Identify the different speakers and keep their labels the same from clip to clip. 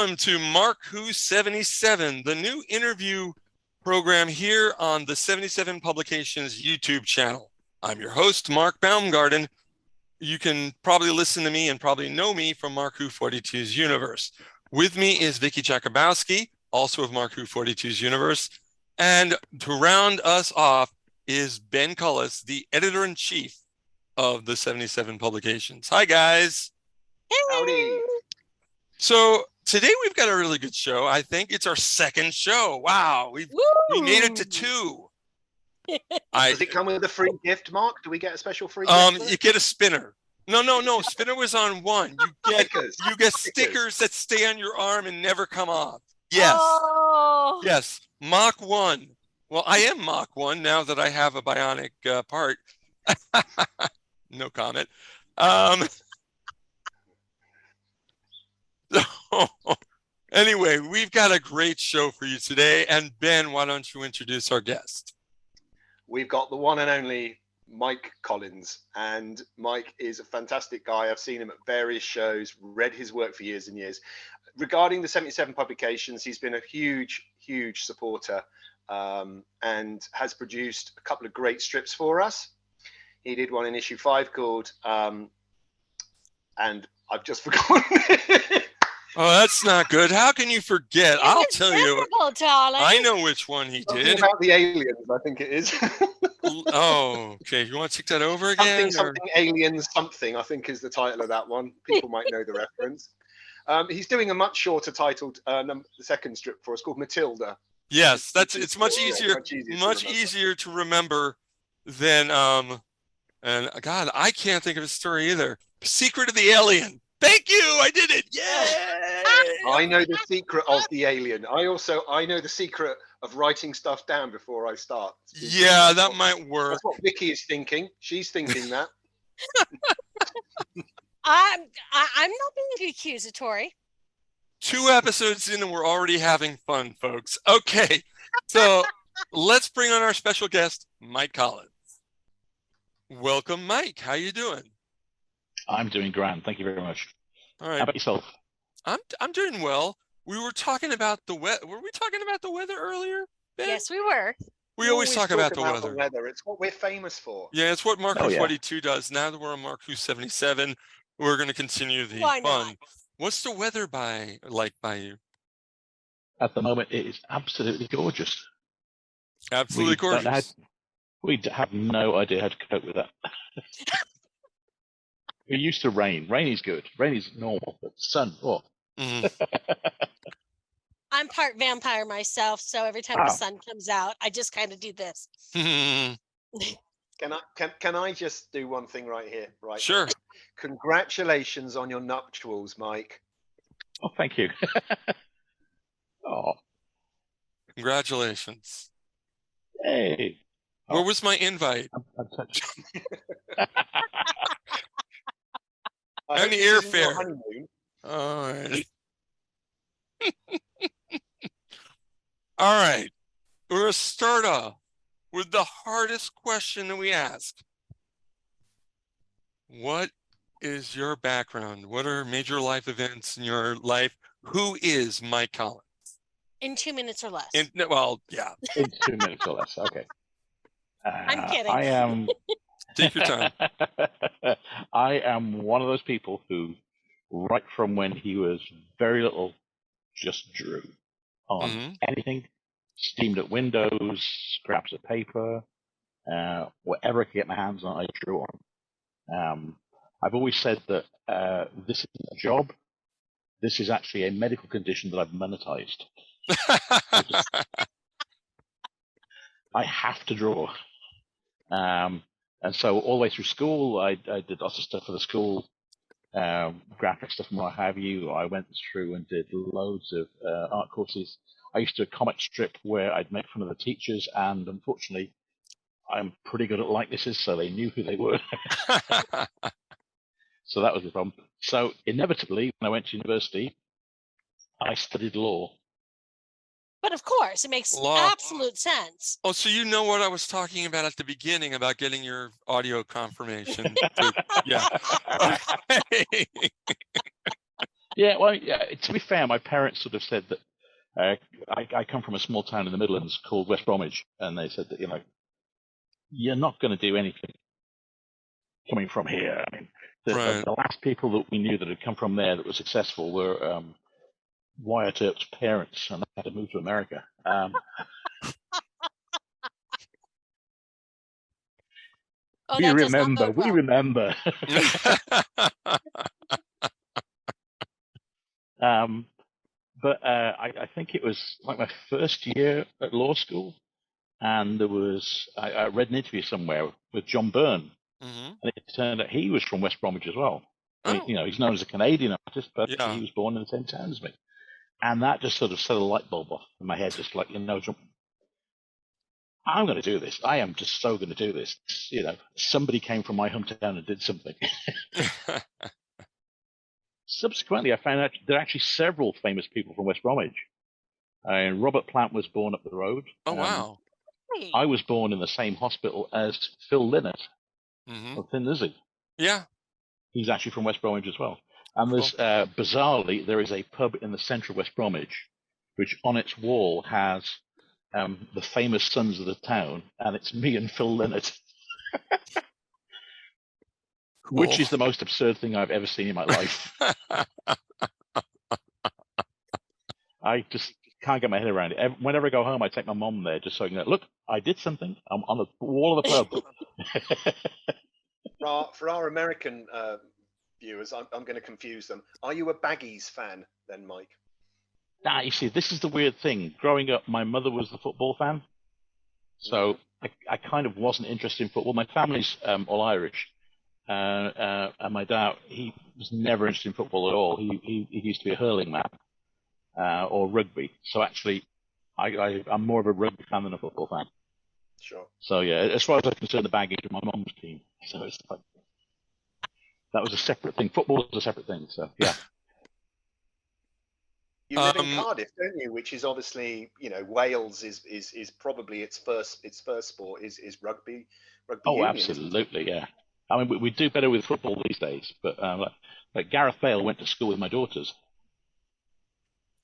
Speaker 1: Welcome to MarkWHO77, the new interview program here on the 77 Publications YouTube channel. I'm your host, Mark Baumgarten. You can probably listen to me and probably know me from MarkWHO42's universe. With me is Vicky Jakubowski, also of MarkWHO42's universe. And to round us off is Ben Cullis, the editor-in-chief of the 77 Publications. Hi, guys.
Speaker 2: Howdy.
Speaker 1: So today we've got a really good show. I think it's our second show. Wow, we made it to 2.
Speaker 2: Does it come with a free gift, Mark? Do we get a special free gift?
Speaker 1: You get a spinner. No. Spinner was on 1. You get stickers that stay on your arm and never come off. Yes. Oh. Yes. Mach 1. Well, I am Mach 1 now that I have a bionic part. No comment. Anyway, we've got a great show for you today. And Ben, why don't you introduce our guest?
Speaker 2: We've got the one and only Mike Collins. And Mike is a fantastic guy. I've seen him at various shows, read his work for years and years. Regarding the 77 Publications, he's been a huge supporter and has produced a couple of great strips for us. He did one in issue 5 called, and I've just forgotten it.
Speaker 1: Oh, that's not good. How can you forget? I'll tell you.
Speaker 3: Darling.
Speaker 1: I know which one he did.
Speaker 2: About the aliens, I think it is.
Speaker 1: Oh, okay. You want to take that over again?
Speaker 2: Something aliens something, I think is the title of that one. People might know the reference. He's doing a much shorter titled the second strip for us called Matilda.
Speaker 1: Yes, it's much easier. Much easier to remember than and God, I can't think of a story either. Secret of the Alien. Thank you, I did it. Yay!
Speaker 2: I know the secret of the alien. I know the secret of writing stuff down before I start.
Speaker 1: Yeah, that might work.
Speaker 2: That's what Vicky is thinking. She's thinking that.
Speaker 3: I'm not being accusatory.
Speaker 1: 2 episodes in and we're already having fun, folks. Okay, so let's bring on our special guest, Mike Collins. Welcome, Mike. How you doing?
Speaker 4: I'm doing grand. Thank you very much.
Speaker 1: All right.
Speaker 4: How about yourself?
Speaker 1: I'm doing well. We were talking about the weather. Were we talking about the weather earlier, Ben?
Speaker 3: Yes, we were.
Speaker 1: We always talk about the weather.
Speaker 2: It's what we're famous for.
Speaker 1: Yeah, it's what MarkWHO42 does. Now that we're on MarkWHO77, we're going to continue the fun. Not? What's the weather like by you?
Speaker 4: At the moment, it is absolutely gorgeous.
Speaker 1: Absolutely gorgeous.
Speaker 4: We have no idea how to cope with that. We're used to rain. Rain is good. Rain is normal, but sun,
Speaker 1: Mm-hmm.
Speaker 3: I'm part vampire myself, so every time the sun comes out, I just kind of do this.
Speaker 2: Can I just do one thing right here? Right.
Speaker 1: Sure.
Speaker 2: Congratulations on your nuptials, Mike.
Speaker 4: Oh, thank you.
Speaker 1: Congratulations.
Speaker 4: Hey.
Speaker 1: Where was my invite?
Speaker 4: I'm touched.
Speaker 1: And the airfare. All right. All right. We're going to start off with the hardest question that we ask. What is your background? What are major life events in your life? Who is Mike Collins?
Speaker 3: In 2 minutes or less.
Speaker 1: Well, yeah.
Speaker 4: In 2 minutes or less. Okay.
Speaker 3: I'm kidding.
Speaker 4: I am.
Speaker 1: Take your time.
Speaker 4: I am one of those people who, right from when he was very little, just drew on anything, steamed at windows, scraps of paper, whatever I could get my hands on, I drew on. I've always said that this isn't a job. This is actually a medical condition that I've monetized. I have to draw. And so all the way through school, I did lots of stuff for the school, graphic stuff and what have you. I went through and did loads of art courses. I used to do a comic strip where I'd make fun of the teachers, and unfortunately, I'm pretty good at likenesses, so they knew who they were. So that was the problem. So inevitably, when I went to university, I studied law.
Speaker 3: But of course, it makes absolute sense.
Speaker 1: Oh, so you know what I was talking about at the beginning about getting your audio confirmation. Yeah.
Speaker 4: Yeah, well, yeah, to be fair, my parents sort of said that I come from a small town in the Midlands called West Bromwich, and they said that, you're not going to do anything coming from here. I mean,
Speaker 1: Right.
Speaker 4: the last people that we knew that had come from there that were successful were Wyatt Earp's parents, and they had to move to America.
Speaker 3: Oh,
Speaker 4: we
Speaker 3: that does not
Speaker 4: remember.
Speaker 3: bode
Speaker 4: We
Speaker 3: well.
Speaker 4: remember. But I think it was like my first year at law school, and I read an interview somewhere with John Byrne,
Speaker 1: Mhm.
Speaker 4: and it turned out he was from West Bromwich as well.
Speaker 1: Oh.
Speaker 4: He's known as a Canadian artist, but
Speaker 1: Yeah.
Speaker 4: he was born in the same town as me, and that just sort of set a light bulb off in my head, just like, I'm going to do this. I am just so going to do this. Somebody came from my hometown and did something. Subsequently, I found out there are actually several famous people from West Bromwich. Robert Plant was born up the road.
Speaker 1: Oh, wow.
Speaker 3: Hey.
Speaker 4: I was born in the same hospital as Phil Lynott
Speaker 1: Mhm.
Speaker 4: of Thin Lizzy.
Speaker 1: Yeah.
Speaker 4: He's actually from West Bromwich as well. And
Speaker 1: Cool.
Speaker 4: there's, bizarrely, there is a pub in the centre of West Bromwich, which on its wall has the famous sons of the town, and it's me and Phil Lynott.
Speaker 1: Cool.
Speaker 4: Which is the most absurd thing I've ever seen in my life. I just can't get my head around it. Whenever I go home, I take my mom there just so I can go, look, I did something. I'm on the wall of the pub.
Speaker 2: For our American viewers, I'm going to confuse them. Are you a Baggies fan then, Mike?
Speaker 4: Nah, you see, this is the weird thing. Growing up, my mother was the football fan. So I kind of wasn't interested in football. My family's all Irish. And my dad, he was never interested in football at all. He used to be a hurling man or rugby. So actually, I'm more of a rugby fan than a football fan.
Speaker 2: Sure.
Speaker 4: So yeah, as far as I'm concerned, the Baggies are my mum's team. So it's like, that was a separate thing. Football is a separate thing. So yeah.
Speaker 2: You live in Cardiff, don't you? Which is obviously, Wales is probably its first sport is rugby.
Speaker 4: Oh,
Speaker 2: union,
Speaker 4: absolutely, yeah. I mean, we do better with football these days, but like Gareth Bale went to school with my daughters.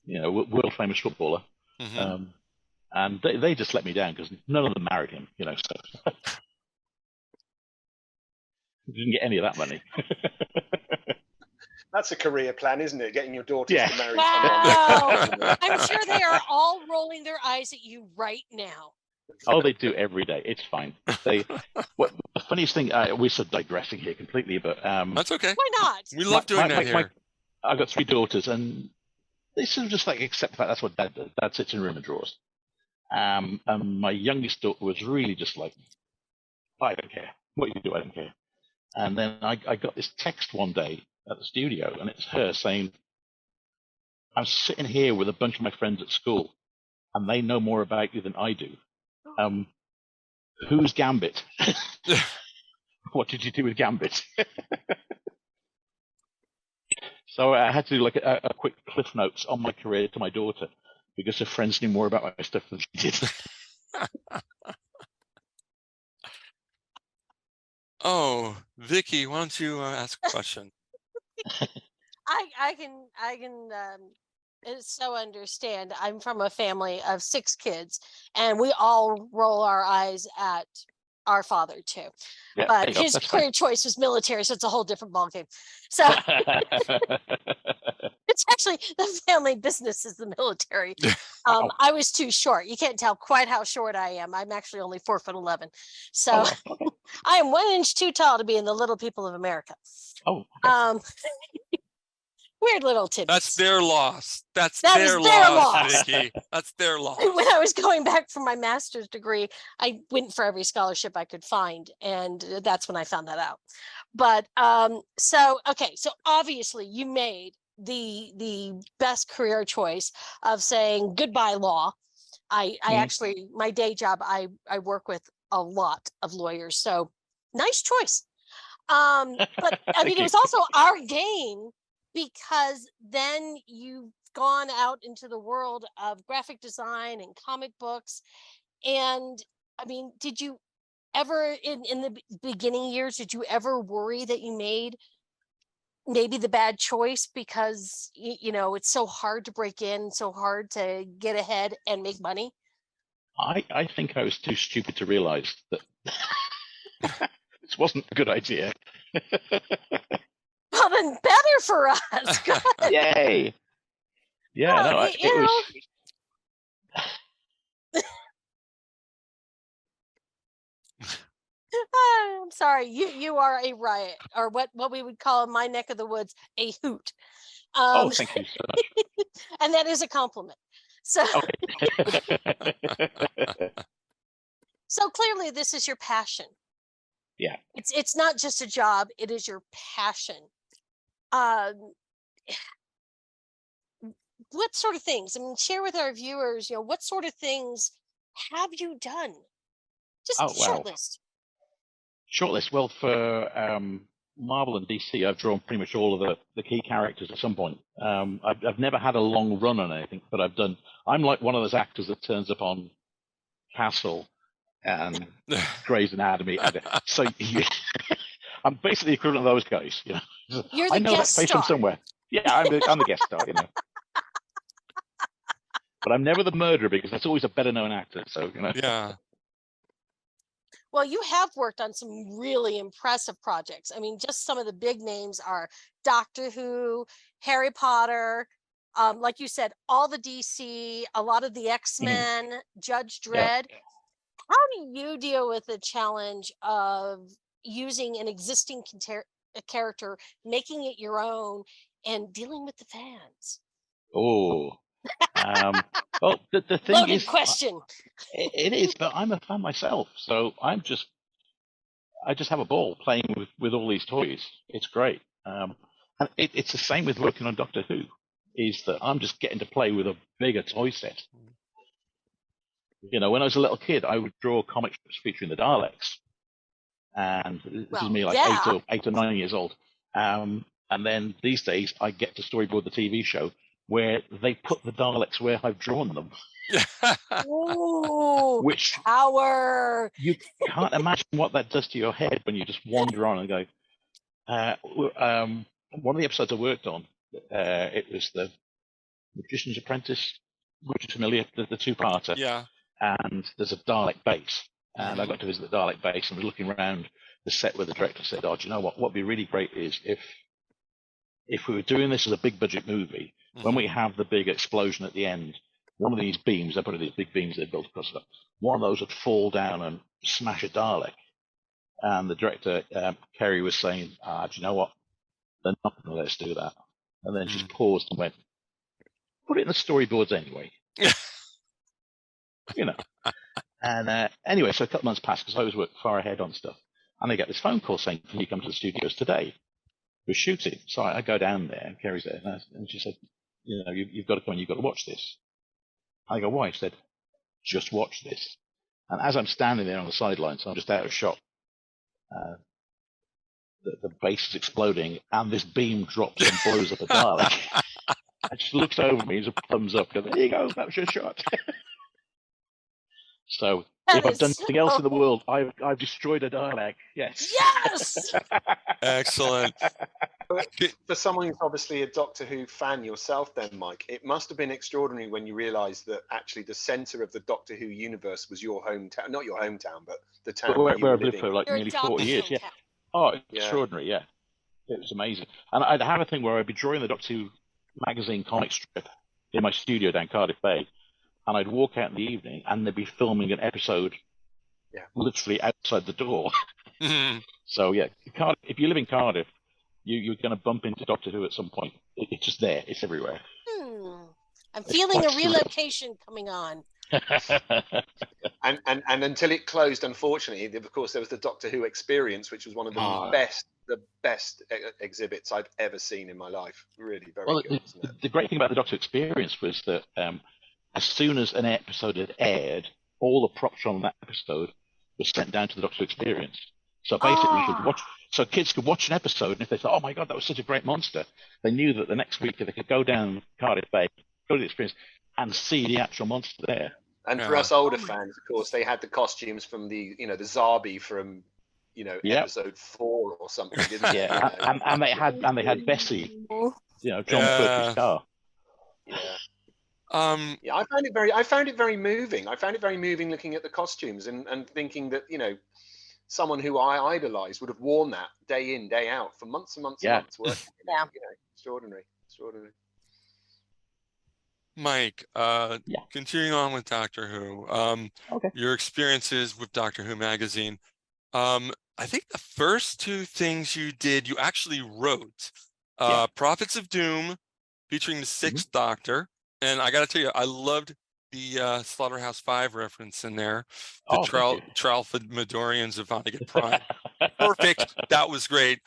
Speaker 4: World famous footballer, and they just let me down because none of them married him. So didn't get any of that money.
Speaker 2: That's a career plan, isn't it? Getting your daughters to marry
Speaker 3: someone. I'm sure they are all rolling their eyes at you right now.
Speaker 4: Oh, they do every day. It's fine. The funniest thing, we're sort of digressing here completely, but
Speaker 1: that's okay.
Speaker 3: Why not?
Speaker 1: We love doing that here.
Speaker 4: I've got 3 daughters, and they sort of just like accept the fact that's what Dad does. Dad sits in a room and draws. And my youngest daughter was really just like, I don't care. What you do, I don't care. And then I got this text one day at the studio, and it's her saying, I'm sitting here with a bunch of my friends at school, and they know more about you than I do. Who's Gambit? What did you do with Gambit? So I had to do like a quick cliff notes on my career to my daughter because her friends knew more about my stuff than she did.
Speaker 1: Oh, Vicky, why don't you ask a question?
Speaker 3: I can so understand. I'm from a family of 6 kids, and we all roll our eyes at our father too.
Speaker 4: Yeah,
Speaker 3: but his career choice was military, so it's a whole different ballgame. So it's actually the family business is the military. I was too short. You can't tell quite how short I am. I'm actually only 4'11". So I am 1 inch too tall to be in the Little People of America.
Speaker 4: Oh. Okay.
Speaker 3: Weird little tidbits.
Speaker 1: That's their loss. That's their loss, Vicky. That's their loss.
Speaker 3: When I was going back for my master's degree, I went for every scholarship I could find, and that's when I found that out. But so obviously you made the best career choice of saying goodbye law. I actually, my day job, I work with a lot of lawyers, so nice choice. But I mean, it was also our game, because then you've gone out into the world of graphic design and comic books. And I mean, did you ever in the beginning years, did you ever worry that you made maybe the bad choice because, you know, it's so hard to break in, so hard to get ahead and make money?
Speaker 4: I think I was too stupid to realize that this wasn't a good idea.
Speaker 3: Well, then better for us. Good.
Speaker 4: Yay! Yeah,
Speaker 3: Well,
Speaker 4: no,
Speaker 3: you
Speaker 4: it
Speaker 3: know,
Speaker 4: was.
Speaker 3: I'm sorry, you are a riot, or what we would call in my neck of the woods a hoot.
Speaker 4: Oh, thank you so much.
Speaker 3: And that is a compliment. So,
Speaker 4: Okay.
Speaker 3: so clearly this is your passion.
Speaker 4: Yeah.
Speaker 3: It's not just a job, it is your passion. Um, what sort of things? I mean, share with our viewers, you know, what sort of things have you done? Just
Speaker 4: Oh,
Speaker 3: short
Speaker 4: wow.
Speaker 3: list.
Speaker 4: Shortlist. Well, for Marvel and DC, I've drawn pretty much all of the key characters at some point. I've never had a long run on anything, but I've done. I'm like one of those actors that turns up on Castle and Grey's Anatomy. So I'm basically the equivalent of those guys. You know,
Speaker 3: You're the
Speaker 4: I know that
Speaker 3: guest
Speaker 4: face
Speaker 3: star.
Speaker 4: from somewhere. Yeah, I'm the guest star. You know, but I'm never the murderer because that's always a better known actor. So you know.
Speaker 1: Yeah.
Speaker 3: Well, you have worked on some really impressive projects. I mean, just some of the big names are Doctor Who, Harry Potter, like you said, all the DC, a lot of the X-Men, Judge Dredd.
Speaker 4: Yeah.
Speaker 3: How do you deal with the challenge of using an existing character, making it your own, and dealing with the fans?
Speaker 4: Oh. Well, the thing
Speaker 3: Loaded
Speaker 4: is,
Speaker 3: question.
Speaker 4: It is, but I'm a fan myself, so I just have a ball playing with all these toys. It's great, and it's the same with working on Doctor Who. Is that I'm just getting to play with a bigger toy set. You know, when I was a little kid, I would draw comic strips featuring the Daleks, and this is me like 8 or 9 years old. And then these days, I get to storyboard the TV show where they put the Daleks where I've drawn them.
Speaker 3: Ooh,
Speaker 4: which
Speaker 3: power!
Speaker 4: You can't imagine what that does to your head when you just wander on and go. One of the episodes I worked on, it was the Magician's Apprentice, which is familiar, the two-parter.
Speaker 1: Yeah.
Speaker 4: And there's a Dalek base, and I got to visit the Dalek base and was looking around the set where the director said, "Oh, do you know what? What'd be really great is if we were doing this as a big budget movie, when we have the big explosion at the end, one of these beams, I put these big beams they built across it, one of those would fall down and smash a Dalek." And the director, Kerry, was saying, do you know what? They're not going to let us do that. And then she paused and went, put it in the storyboards anyway. You know. And anyway, so a couple months passed because I was working far ahead on stuff. And I get this phone call saying, can you come to the studios today? We're shooting. So I go down there, and Kerry's there, and she said, you know, you've got to come and you've got to watch this. I go, why? She said, just watch this. And as I'm standing there on the sidelines, I'm just out of shot. The base is exploding, and this beam drops and blows up a Dalek. And she looks over me, as a thumbs up, goes, there you go, that was your shot. So if I've done nothing else in the world, I've destroyed a Dalek. Yes.
Speaker 3: Yes.
Speaker 1: Excellent.
Speaker 2: For someone who's obviously a Doctor Who fan yourself, then Mike, it must have been extraordinary when you realised that actually the centre of the Doctor Who universe was your hometown, not your hometown, but the town
Speaker 4: where I've lived for like nearly 40 years.
Speaker 3: Hometown.
Speaker 4: Yeah. Oh, extraordinary. Yeah, it was amazing. And I'd have a thing where I'd be drawing the Doctor Who magazine comic strip in my studio down Cardiff Bay, and I'd walk out in the evening, and they'd be filming an episode, literally outside the door. So yeah, if you live in Cardiff, you're going to bump into Doctor Who at some point. It's just there. It's everywhere.
Speaker 3: I'm feeling a relocation coming on.
Speaker 2: and until it closed, unfortunately, of course, there was the Doctor Who Experience, which was one of the best exhibits I've ever seen in my life. Really, very good.
Speaker 4: The great thing about the Doctor Experience was that as soon as an episode had aired, all the props from that episode were sent down to the Doctor Experience. So basically, you could watch. So kids could watch an episode, and if they thought, "Oh my God, that was such a great monster," they knew that the next week they could go down Cardiff Bay, go to the Experience, and see the actual monster there.
Speaker 2: And for us older fans, of course, they had the costumes from the Zarbi from you know,
Speaker 4: Yep.
Speaker 2: episode 4 or something, didn't they?
Speaker 4: Yeah,
Speaker 2: You know?
Speaker 4: and they had Bessie, you know, John Pertwee's car.
Speaker 2: Yeah.
Speaker 1: Yeah,
Speaker 2: I found it very moving. I found it very moving looking at the costumes and thinking that, you know, someone who I idolized would have worn that day in, day out for months and months and months working.
Speaker 3: Yeah.
Speaker 2: You know, extraordinary.
Speaker 1: Mike, continuing on with Doctor Who,
Speaker 4: Okay.
Speaker 1: your experiences with Doctor Who magazine. I think the first 2 things you did, you actually wrote Prophets of Doom, featuring the 6th Doctor. And I got to tell you, I loved the Slaughterhouse-5 reference in there. The Tralfamadorians of Vonnegut Prime. Perfect. That was great.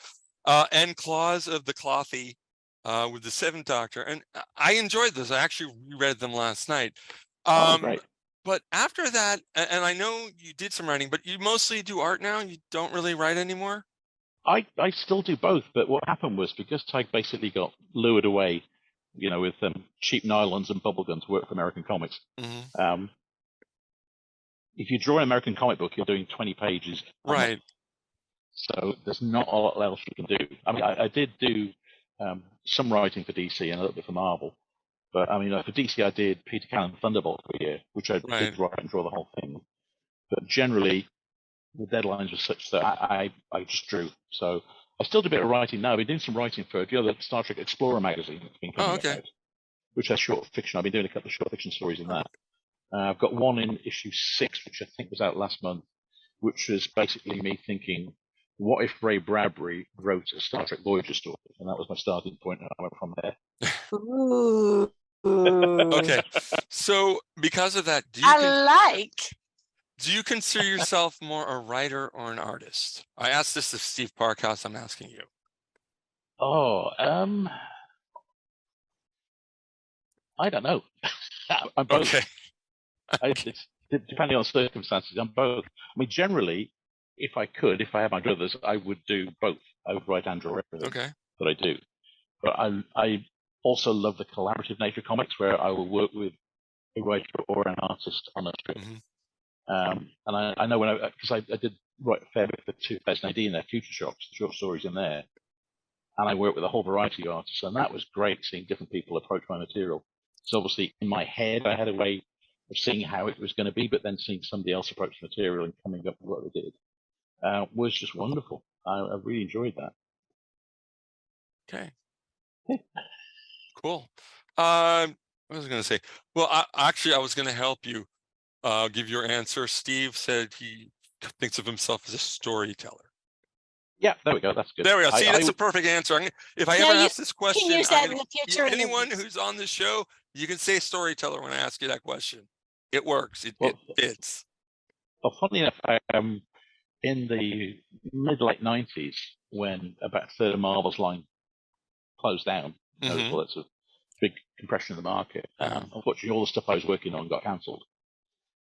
Speaker 1: And Claws of the Clothy with the 7th Doctor. And I enjoyed those. I actually reread them last night.
Speaker 4: Great.
Speaker 1: But after that, and I know you did some writing, but you mostly do art now? You don't really write anymore?
Speaker 4: I still do both, but what happened was, because I basically got lured away, you know, with cheap nylons and bubblegum to work for American Comics. If you draw an American comic book, you're doing 20 pages.
Speaker 1: Right.
Speaker 4: So there's not a lot else you can do. I mean, I did do some writing for DC and a little bit for Marvel. But I mean, for DC, I did Peter Cannon Thunderbolt for a year, which I did write and draw the whole thing. But generally, the deadlines were such that I just drew. So I still do a bit of writing now. I've been doing some writing for the other Star Trek Explorer magazine that's been coming out, which has short fiction. I've been doing a couple of short fiction stories in that. I've got one in issue 6, which I think was out last month, which was basically me thinking, what if Ray Bradbury wrote a Star Trek Voyager story? And that was my starting point, and I went from there.
Speaker 3: Ooh.
Speaker 1: Okay. So because of that, do you consider yourself more a writer or an artist? I asked this to Steve Parkhouse. I'm asking you.
Speaker 4: I don't know. I'm both.
Speaker 1: Okay.
Speaker 4: Depending on circumstances, I'm both. I mean, generally, if I had my druthers, I would do both. I would write and draw everything that I do. But I also love the collaborative nature of comics, where I will work with a writer or an artist on a strip. And I know because I did write a fair bit for 2000 AD in their Future Shocks, short stories in there, and I worked with a whole variety of artists, and that was great seeing different people approach my material. So obviously in my head I had a way of seeing how it was going to be, but then seeing somebody else approach the material and coming up with what they did was just wonderful. I really enjoyed that.
Speaker 1: Okay. Cool. What was I going to say? Well, I was going to help you give your answer. Steve said he thinks of himself as a storyteller.
Speaker 4: Yeah, there we go. That's good.
Speaker 1: There we go. See, that's a perfect answer. If I ever ask this question,
Speaker 3: use that in the future
Speaker 1: anyone who's on the show, you can say storyteller when I ask you that question. It works. It fits. Well,
Speaker 4: funny enough, in the mid-late 90s, when about a third of Marvel's line closed down, so that's a big compression of the market. Unfortunately, all the stuff I was working on got cancelled.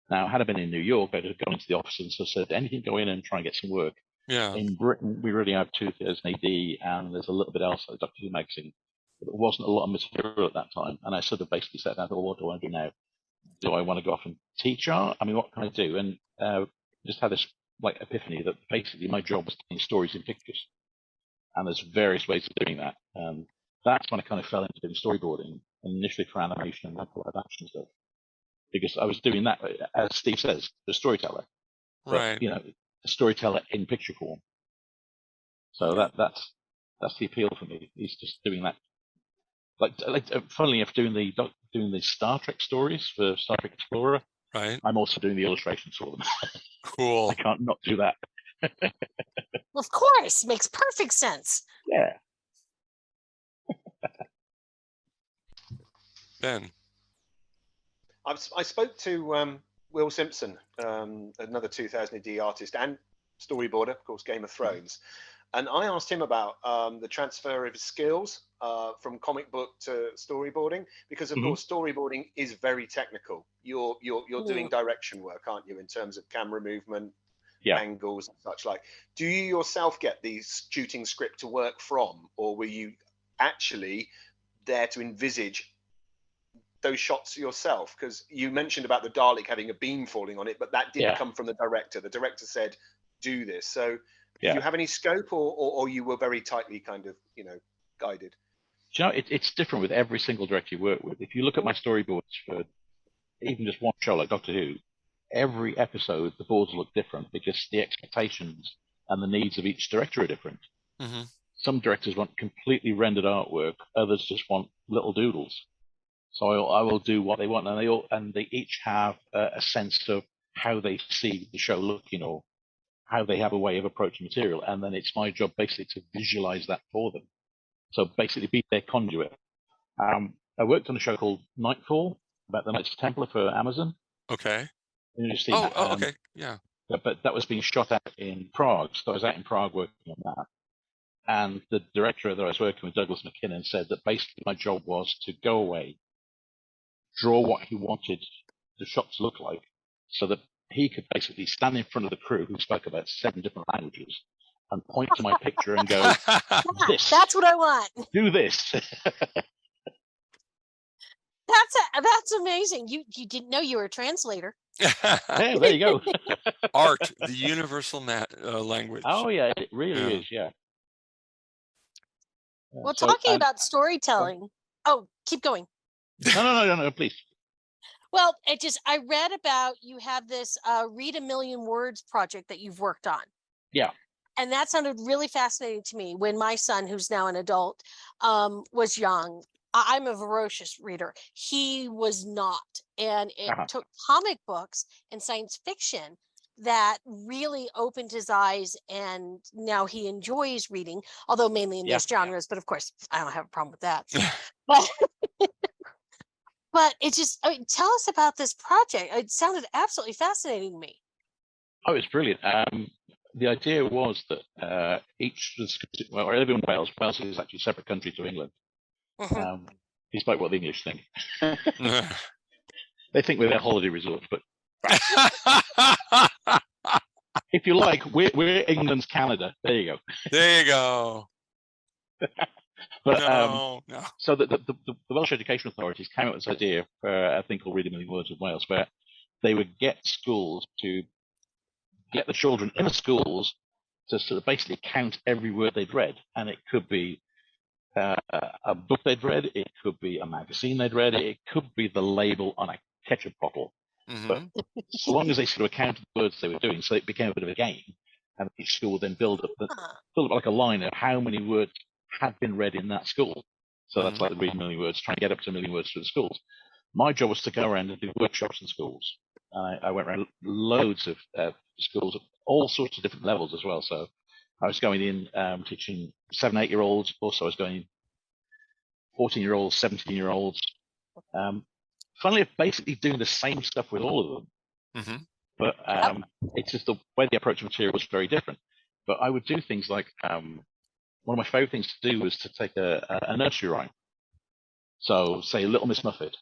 Speaker 4: Now, had I been in New York, I'd have gone into the office and said, anything, go in and try and get some work.
Speaker 1: Yeah.
Speaker 4: In Britain, we really have 2000 AD, and there's a little bit else like Doctor Who magazine, but there wasn't a lot of material at that time. And I sort of basically sat down and thought, what do I do now? Do I want to go off and teach art? I mean, what can I do? And just had this like epiphany that basically my job was telling stories in pictures, and there's various ways of doing that. That's when I kind of fell into doing storyboarding, initially for animation and then for live action stuff, because I was doing that, as Steve says, the storyteller, but, you know, a storyteller in picture form. So that's the appeal for me. He's just doing that. Like funnily enough, doing the Star Trek stories for Star Trek Explorer.
Speaker 1: Right.
Speaker 4: I'm also doing the illustrations for them.
Speaker 1: Cool.
Speaker 4: I can't not do that.
Speaker 3: Well, of course, makes perfect sense.
Speaker 4: Yeah.
Speaker 1: Ben.
Speaker 2: I spoke to Will Simpson, another 2000 AD artist and storyboarder, of course, Game of Thrones. And I asked him about the transfer of his skills from comic book to storyboarding, because of course storyboarding is very technical. You're doing direction work, aren't you, in terms of camera movement, angles and such like. Do you yourself get the shooting script to work from, or were you actually there to envisage those shots yourself? Because you mentioned about the Dalek having a beam falling on it, but that didn't come from the director. The director said, do this. So Do you have any scope, or you were very tightly kind of, guided?
Speaker 4: Do you know, it's different with every single director you work with. If you look at my storyboards for even just one show like Doctor Who, every episode the boards look different because the expectations and the needs of each director are different.
Speaker 1: Mm-hmm.
Speaker 4: Some directors want completely rendered artwork, others just want little doodles. So I will do what they want, and they each have a sense of how they see the show looking or how they have a way of approaching material, and then it's my job basically to visualize that for them. So basically be their conduit. I worked on a show called Nightfall about the Knights Templar for Amazon.
Speaker 1: Okay.
Speaker 4: Okay,
Speaker 1: yeah.
Speaker 4: But that was being shot out in Prague, so I was out in Prague working on that. And the director that I was working with, Douglas McKinnon, said that basically my job was to go away, draw what he wanted the shot to look like, so that he could basically stand in front of the crew who spoke about 7 different languages and point to my picture and go, this.
Speaker 3: That's what I want.
Speaker 4: Do this.
Speaker 3: That's amazing. You didn't know you were a translator.
Speaker 4: Yeah, there you go.
Speaker 1: Art, the universal language.
Speaker 4: Oh yeah, it really is. Yeah.
Speaker 3: Well, talking about storytelling. Oh, keep going.
Speaker 4: No, please.
Speaker 3: Well, I read about you have this Read a Million Words project that you've worked on.
Speaker 4: Yeah.
Speaker 3: And that sounded really fascinating to me when my son, who's now an adult, was young. I'm a voracious reader. He was not. And it took comic books and science fiction that really opened his eyes, and now he enjoys reading, although mainly in those genres. But of course, I don't have a problem with that. But tell us about this project. It sounded absolutely fascinating to me.
Speaker 4: Oh, it's brilliant. The idea was that I live in Wales. Wales is actually a separate country to England.
Speaker 3: Mm-hmm.
Speaker 4: Despite what the English think. They think we're their holiday resort, but if you like, we're England's Canada. There you go.
Speaker 1: There you go.
Speaker 4: But
Speaker 1: no.
Speaker 4: So the Welsh Education Authorities came up with this idea for a thing called Read a Million Words in Wales, where they would get schools to get the children in the schools to sort of basically count every word they'd read, and it could be a book they'd read, it could be a magazine they'd read, it could be the label on a ketchup bottle.
Speaker 1: Mm-hmm.
Speaker 4: But so long as they sort of counted the words they were doing, so it became a bit of a game, and each school would then build up like a line of how many words had been read in that school. So that's like the Read a Million Words, trying to get up to 1 million words for the schools. My job was to go around and do workshops in schools. I went around loads of schools, all sorts of different levels as well. So I was going in teaching 7, 8-year-olds. Also, I was going in 14-year-olds, 17-year-olds. Funnily, basically doing the same stuff with all of them.
Speaker 1: Mm-hmm.
Speaker 4: But it's just the way they approach material was very different. But I would do things like one of my favorite things to do was to take a nursery rhyme. So, say Little Miss Muffet.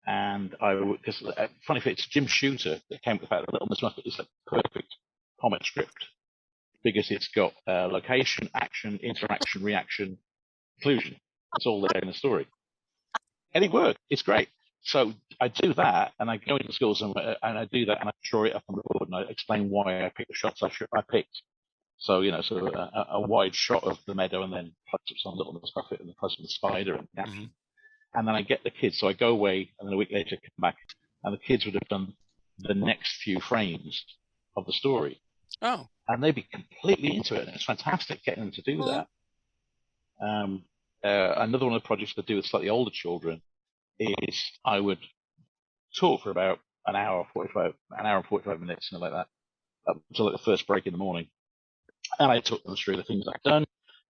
Speaker 4: And because funny thing, it's Jim Shooter that came up with the fact that Little Miss Muffet is a perfect comic script because it's got location, action, interaction, reaction, conclusion. It's all there in the story. And it worked. It's great. So I do that, and I go into schools and I do that, and I draw it up on the board, and I explain why I picked the shots I picked. So, sort of a wide shot of the meadow, and then close-ups on Little Miss Muffet, and the close-up of the spider, and the action. And then I get the kids, so I go away, and then a week later come back, and the kids would have done the next few frames of the story.
Speaker 1: Oh.
Speaker 4: And they'd be completely into it, and it's fantastic getting them to do that. Another one of the projects I do with slightly older children is I would talk for about an hour and 45 minutes, something like that, up until the first break in the morning. And I took them through the things I'd done.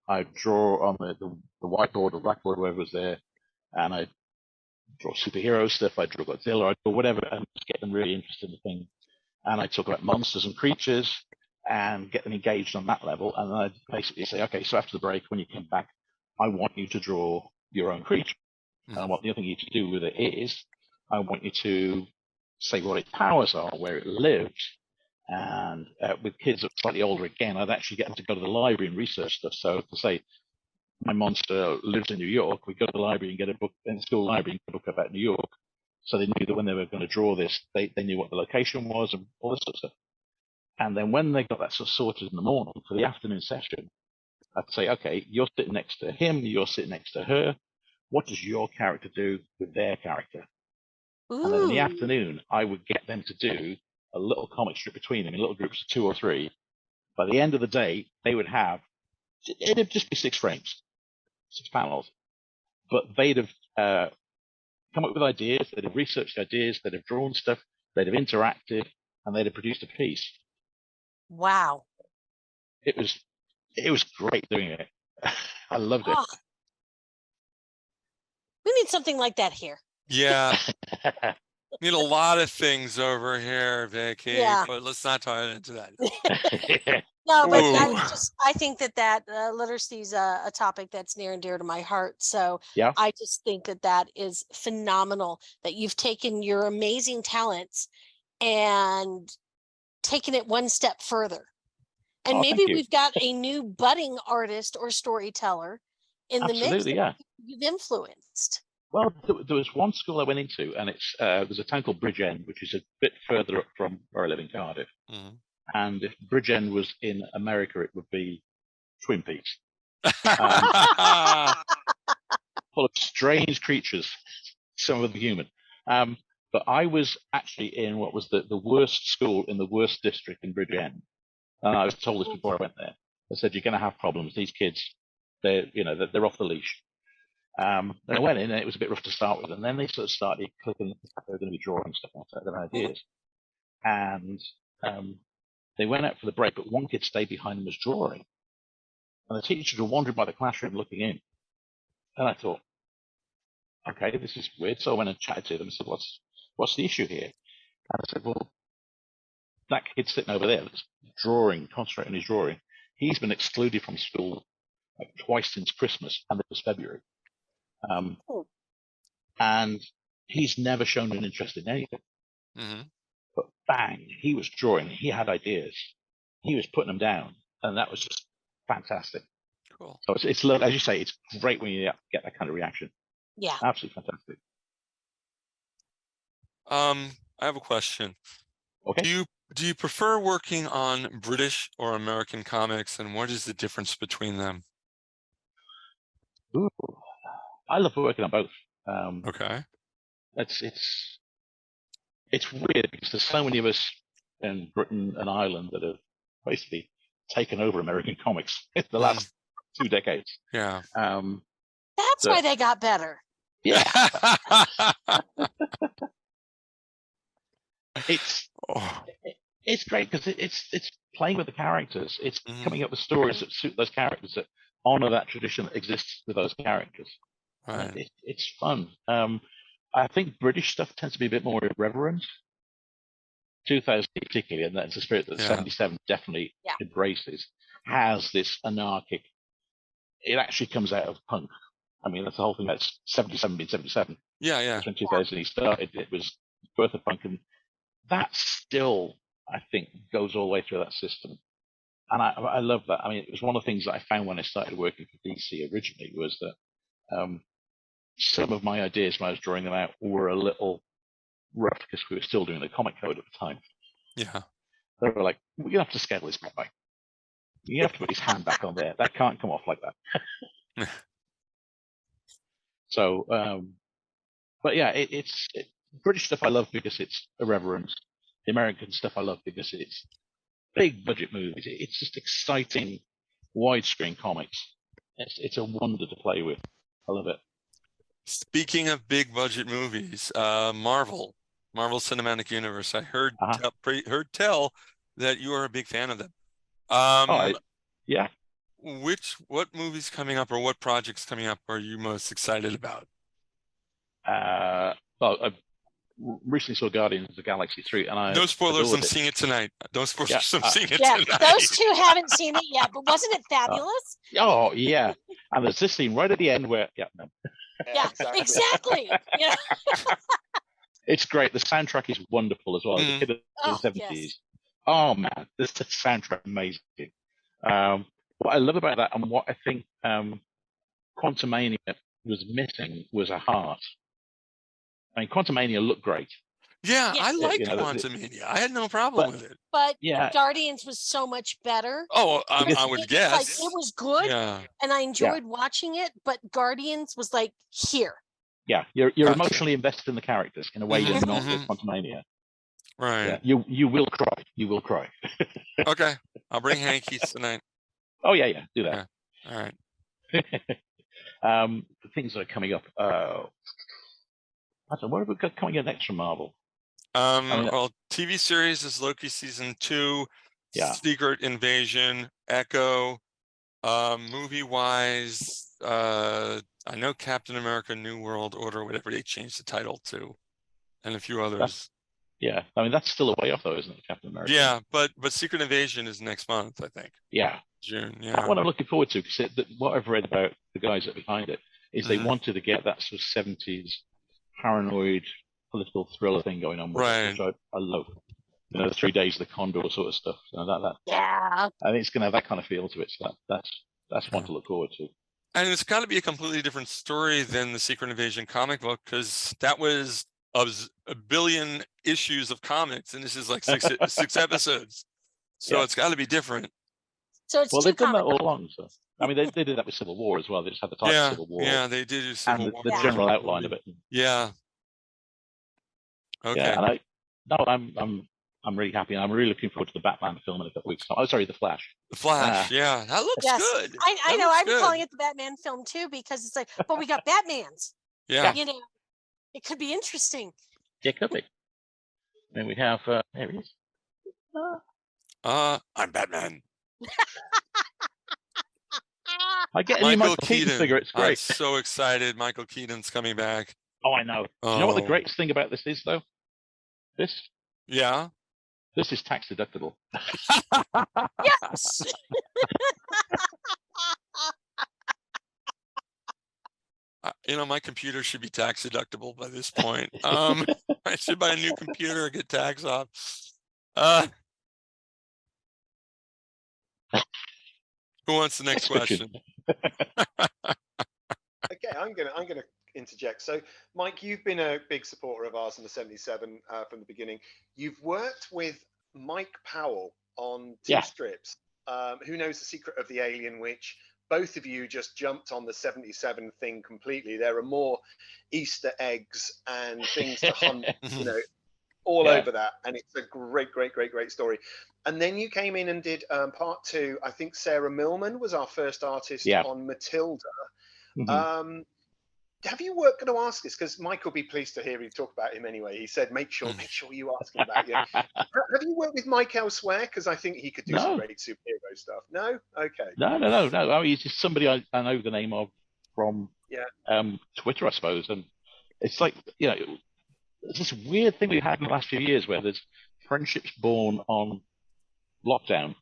Speaker 4: I'd draw on the whiteboard or blackboard, whoever was there, and I'd draw superhero stuff, I'd draw Godzilla, I'd draw whatever, and just get them really interested in the thing. And I'd talk about monsters and creatures and get them engaged on that level. And then I'd basically say, okay, so after the break, when you come back, I want you to draw your own creature. And what the other thing you need to do with it is, I want you to say what its powers are, where it lives. And with kids that are slightly older, again, I'd actually get them to go to the library and research stuff. So to say, my monster lives in New York, we'd go to the library and get a book, in the school library, and get a book about New York. So they knew that when they were going to draw this, they knew what the location was and all this sort of stuff. And then when they got that sort of sorted in the morning for the afternoon session, I'd say, okay, you're sitting next to him, you're sitting next to her. What does your character do with their character?
Speaker 3: Ooh.
Speaker 4: And then in the afternoon, I would get them to do a little comic strip between them in little groups of 2 or 3. By the end of the day, they would have, it'd just be 6 frames, 6 panels. But they'd have come up with ideas, they'd have researched ideas, they'd have drawn stuff, they'd have interacted, and they'd have produced a piece.
Speaker 3: Wow.
Speaker 4: It was great doing it. I loved it.
Speaker 3: We need something like that here.
Speaker 1: Yeah. Need a lot of things over here, Vicky.
Speaker 3: Yeah.
Speaker 1: But let's not tie into that.
Speaker 3: No, but
Speaker 1: Ooh.
Speaker 3: I think that literacy is a topic that's near and dear to my heart. So
Speaker 4: Yeah.
Speaker 3: I just think that is phenomenal that you've taken your amazing talents and taken it one step further. And maybe we've got a new budding artist or storyteller in the mix.
Speaker 4: Absolutely, yeah.
Speaker 3: You've influenced.
Speaker 4: Well, there was one school I went into, and there's a town called Bridgend, which is a bit further up from where I live in Cardiff.
Speaker 1: Mm-hmm.
Speaker 4: And if Bridgend was in America, it would be Twin Peaks. Full of strange creatures, some of them human. But I was actually in what was the worst school in the worst district in Bridgend. And I was told this before I went there. They said, you're going to have problems. These kids, they're off the leash. And I went in, and it was a bit rough to start with. And then they sort of started clicking that they were going to be drawing stuff like their ideas. And they went out for the break, but one kid stayed behind and was drawing. And the teachers were wandering by the classroom looking in. And I thought, okay, this is weird. So I went and chatted to them and said, what's the issue here? And I said, well, that kid sitting over there that's drawing, concentrating on his drawing, he's been excluded from school like twice since Christmas, and it was February. And he's never shown an interest in anything.
Speaker 1: Mm-hmm.
Speaker 4: But bang, he was drawing, he had ideas, he was putting them down, and that was just fantastic.
Speaker 1: Cool.
Speaker 4: So it's as you say, it's great when you get that kind of reaction.
Speaker 3: Yeah.
Speaker 4: Absolutely fantastic.
Speaker 1: I have a question.
Speaker 4: Okay.
Speaker 1: Do you prefer working on British or American comics, and what is the difference between them?
Speaker 4: Ooh, I love working on both.
Speaker 1: Okay.
Speaker 4: It's weird because there's so many of us in Britain and Ireland that have basically taken over American comics in the last 2 decades.
Speaker 1: Yeah.
Speaker 3: That's why they got better.
Speaker 4: Yeah. It's great because it's playing with the characters. It's coming up with stories that suit those characters, that honor that tradition that exists with those characters. Right. It's fun. I think British stuff tends to be a bit more irreverent. 2000 particularly, and that's the spirit that 77 definitely embraces, has this anarchic. It actually comes out of punk. I mean, that's the whole thing. That's 77 being 77.
Speaker 1: Yeah.
Speaker 4: When 2000 he started, it was birth of punk, and that still, I think, goes all the way through that system. And I love that. I mean, it was one of the things that I found when I started working for DC originally was that some of my ideas when I was drawing them out were a little rough because we were still doing the comic code at the time.
Speaker 1: Yeah.
Speaker 4: They were like, we're going to have to scale this back. You have to put his hand back on there. That can't come off like that. So, but yeah, it's British stuff I love because it's irreverent. The American stuff I love because it's big budget movies. It's just exciting, widescreen comics. It's a wonder to play with. I love it.
Speaker 1: Speaking of big budget movies, Marvel Cinematic Universe. I heard tell that you are a big fan of them.
Speaker 4: Yeah.
Speaker 1: What movies coming up or what projects coming up are you most excited about?
Speaker 4: Well, I recently saw Guardians of the Galaxy 3, and
Speaker 1: no spoilers. I'm seeing it tonight. Don't spoil. I'm seeing it
Speaker 3: tonight.
Speaker 1: Yeah,
Speaker 3: those two haven't seen it yet, but wasn't it fabulous?
Speaker 4: Oh yeah, and there's this scene right at the end where
Speaker 3: Yeah, exactly. Yeah.
Speaker 4: It's great. The soundtrack is wonderful as well. The kid of the 70s. Yes. Oh man, this soundtrack is amazing. What I love about that, and what I think Quantumania was missing, was a heart. I mean, Quantumania looked great,
Speaker 1: Yeah,
Speaker 3: Yeah.
Speaker 1: I liked
Speaker 4: You know,
Speaker 1: Quantumania. I had no problem with it.
Speaker 3: But
Speaker 4: yeah,
Speaker 3: Guardians was so much better.
Speaker 1: Oh,
Speaker 4: Because-
Speaker 1: I
Speaker 3: It
Speaker 1: would
Speaker 3: was
Speaker 1: guess.
Speaker 3: like it was good,
Speaker 1: Yeah.
Speaker 3: and I enjoyed watching it. But Guardians was like here.
Speaker 4: yeah, you're
Speaker 1: Gotcha.
Speaker 4: emotionally invested in the characters in a way you're not with Quantumania.
Speaker 1: Right.
Speaker 4: Yeah, you will cry. You will cry.
Speaker 1: Okay. I'll bring hankies tonight.
Speaker 4: Oh yeah, do that.
Speaker 1: All right.
Speaker 4: The things that are coming up. I don't know, what have we got coming up next from Marvel?
Speaker 1: Well, TV series is Loki season 2, Secret Invasion, Echo. Movie wise, I know Captain America: New World Order, whatever they changed the title to, and a few others.
Speaker 4: I mean that's still a way off though, isn't it, Captain America?
Speaker 1: Yeah, but Secret Invasion is next month, I think.
Speaker 4: Yeah,
Speaker 1: June. Yeah.
Speaker 4: That one I'm looking forward to because what I've read about the guys that are behind it is they wanted to get that sort of 70s paranoid political thriller thing going on with it, which I love. You know, the 3 Days of the Condor sort of stuff. You know,
Speaker 3: Yeah.
Speaker 4: I think it's going to have that kind of feel to it. So that's one to look forward to.
Speaker 1: And it's got to be a completely different story than the Secret Invasion comic book, because that was a billion issues of comics, and this is like six episodes. So it's got to be different.
Speaker 3: So it's
Speaker 4: they've done that all along. So I mean, they did that with Civil War as well. They just had the title Civil War.
Speaker 1: Yeah, they did do Civil War.
Speaker 4: The general outline of it.
Speaker 1: Yeah. Okay.
Speaker 4: Yeah, and I'm really happy, and I'm really looking forward to the Batman film in a couple weeks. Oh, sorry, the Flash.
Speaker 1: The Flash, yeah, that looks good.
Speaker 3: I know. I'm calling it the Batman film too because it's like, but we got Batmans.
Speaker 1: Yeah,
Speaker 3: you know, it could be interesting.
Speaker 4: Yeah, it could be. And we have there he is.
Speaker 1: I'm Batman.
Speaker 4: I get a new Michael Keaton figure. It's great.
Speaker 1: I'm so excited. Michael Keaton's coming back.
Speaker 4: Oh, I know. Do you know what the greatest thing about this is, though? This?
Speaker 1: Yeah.
Speaker 4: This is tax deductible.
Speaker 3: Yes.
Speaker 1: My computer should be tax deductible by this point. I should buy a new computer and get tax off. Who wants the next question?
Speaker 2: Okay, I'm gonna interject. So, Mike, you've been a big supporter of ours in the 77 from the beginning. You've worked with Mike Powell on two strips. Who Knows the Secret of the Alien, which both of you just jumped on the 77 thing completely. There are more Easter eggs and things to hunt, all over that. And it's a great story. And then you came in and did part 2. I think Sarah Millman was our first artist on Matilda. Have you going to ask this? Because Mike will be pleased to hear you talk about him anyway. He said, make sure you ask him about it. Have you worked with Mike elsewhere? Because I think he could do some great superhero stuff. No? Okay.
Speaker 4: No. I mean, he's just somebody I know the name of from Twitter, I suppose. And it's like, it's this weird thing we've had in the last few years where there's friendships born on lockdown.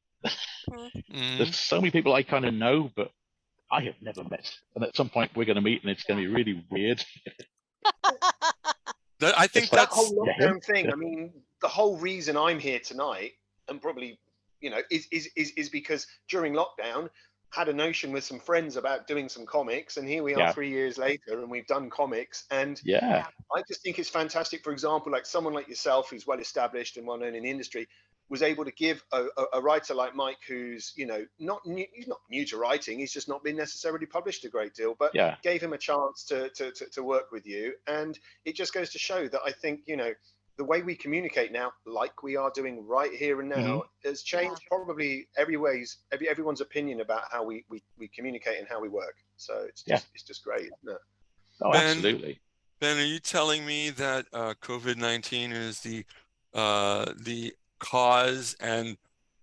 Speaker 4: There's so many people I kind of know, but I have never met. And at some point we're going to meet and it's going to be really weird.
Speaker 1: I think
Speaker 2: that whole lockdown thing. I mean, the whole reason I'm here tonight, and probably, is because during lockdown, had a notion with some friends about doing some comics, and here we are 3 years later, and we've done comics. And I just think it's fantastic. For example, like someone like yourself, who's well established and well known in the industry, was able to give a writer like Mike, who's he's not new to writing, he's just not been necessarily published a great deal, but gave him a chance to work with you. And it just goes to show that I think the way we communicate now, like we are doing right here and now, has changed probably everyone's opinion about how we communicate and how we work. So it's just great, isn't it?
Speaker 4: Oh,
Speaker 1: Ben,
Speaker 4: absolutely.
Speaker 1: Ben, are you telling me that COVID-19 is the cause and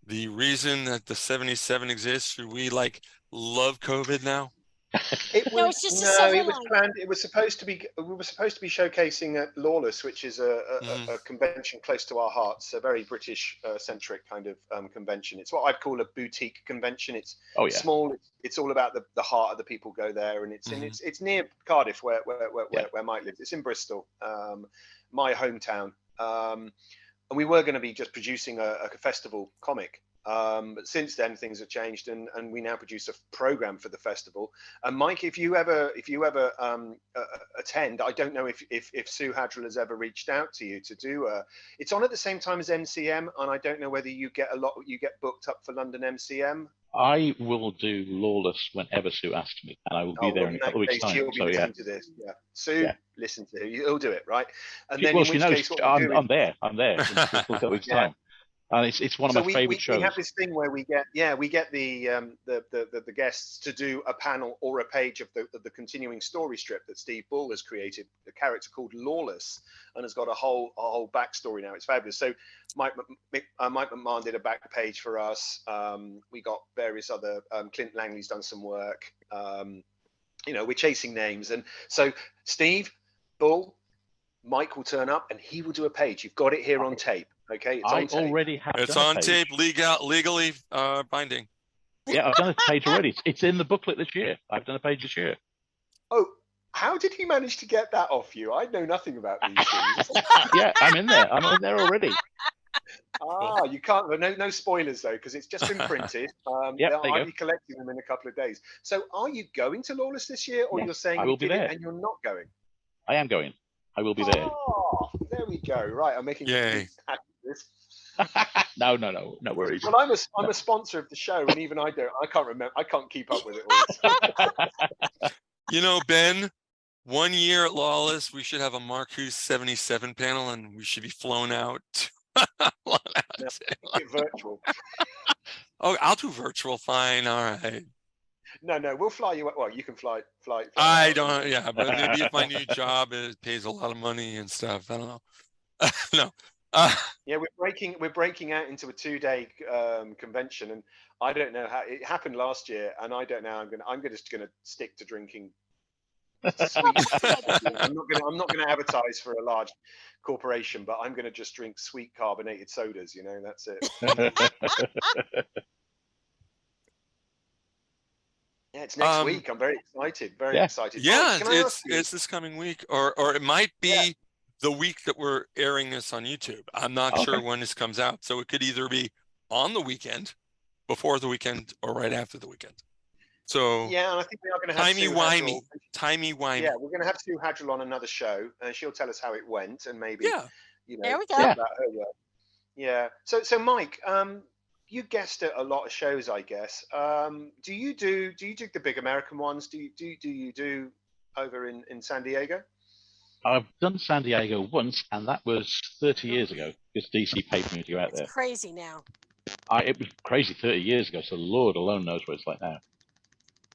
Speaker 1: the reason that the 77 exists? Should we love COVID now?
Speaker 3: It's just it
Speaker 2: was planned. It was supposed to be. We were supposed to be showcasing at Lawless, which is a convention close to our hearts. A very British centric kind of convention. It's what I'd call a boutique convention. It's small. It's all about the heart of the people go there, and it's near Cardiff, where Mike lives. It's in Bristol, my hometown. And we were going to be just producing a festival comic But since then, things have changed, and we now produce a program for the festival. And Mike, if you ever attend, I don't know if Sue Hadrell has ever reached out to you to do. It's on at the same time as MCM, and I don't know whether you get booked up for London MCM.
Speaker 4: I will do Lawless whenever Sue asks me, and I will be there in a couple of weeks' time.
Speaker 2: She'll be listening to this. Yeah, Sue, listen to you. He'll do it, right? And then,
Speaker 4: well, she knows I'm there. I'm there in a couple of weeks' time. And it's one of my favorite shows.
Speaker 2: We have this thing where we get the guests to do a panel or a page of the continuing story strip that Steve Bull has created, a character called Lawless, and has got a whole backstory now. It's fabulous. So Mike McMahon did a back page for us. We got various other Clint Langley's done some work. We're chasing names, and so Steve Bull, Mike will turn up and he will do a page. You've got it here on tape. Okay,
Speaker 4: I already have.
Speaker 1: It's on tape, legally binding.
Speaker 4: Yeah, I've done a page already. It's in the booklet this year. I've done a page this year.
Speaker 2: Oh, how did he manage to get that off you? I know nothing about these things.
Speaker 4: Yeah, I'm in there. I'm in there already.
Speaker 2: You can't. No spoilers though, because it's just been printed. I'll be collecting them in a couple of days. So, are you going to Lawless this year, or you're saying
Speaker 4: I will be there
Speaker 2: and you're not going?
Speaker 4: I am going. I will be there.
Speaker 2: Oh, there we go. Right, I'm making.
Speaker 1: Yay.
Speaker 4: No worries.
Speaker 2: Well, I'm a sponsor of the show, and even I can't remember. I can't keep up with it all.
Speaker 1: Ben, 1 year at Lawless, we should have a MarkWHO77 panel, and we should be flown out.
Speaker 2: Virtual.
Speaker 1: Oh, I'll do virtual. Fine. All right.
Speaker 2: No, we'll fly you. Well, you can fly.
Speaker 1: I don't. Yeah, but maybe if my new job pays a lot of money and stuff. I don't know. No.
Speaker 2: Yeah, we're breaking out into a 2-day convention, and I don't know how it happened last year, and I don't know. I'm just gonna stick to drinking sweet. I'm not gonna advertise for a large corporation, but I'm gonna just drink sweet carbonated sodas. That's it. Yeah, it's next week. I'm very excited. Very excited.
Speaker 1: Yeah, it's this coming week, or it might be the week that we're airing this on YouTube. I'm not sure when this comes out, so it could either be on the weekend, before the weekend, or right after the weekend. So
Speaker 2: and I think we are going to have
Speaker 1: timey-wimey.
Speaker 2: Yeah, we're going to have Sue Hadrell on another show, and she'll tell us how it went, and maybe
Speaker 3: there we go.
Speaker 2: About her work. Yeah. So Mike, you guest at a lot of shows, I guess. Do you do the big American ones? Do you do over in San Diego?
Speaker 4: I've done San Diego once, and that was 30 years ago, because DC paid me to go out there.
Speaker 3: It's crazy now.
Speaker 4: It was crazy 30 years ago, so the Lord alone knows what it's like now.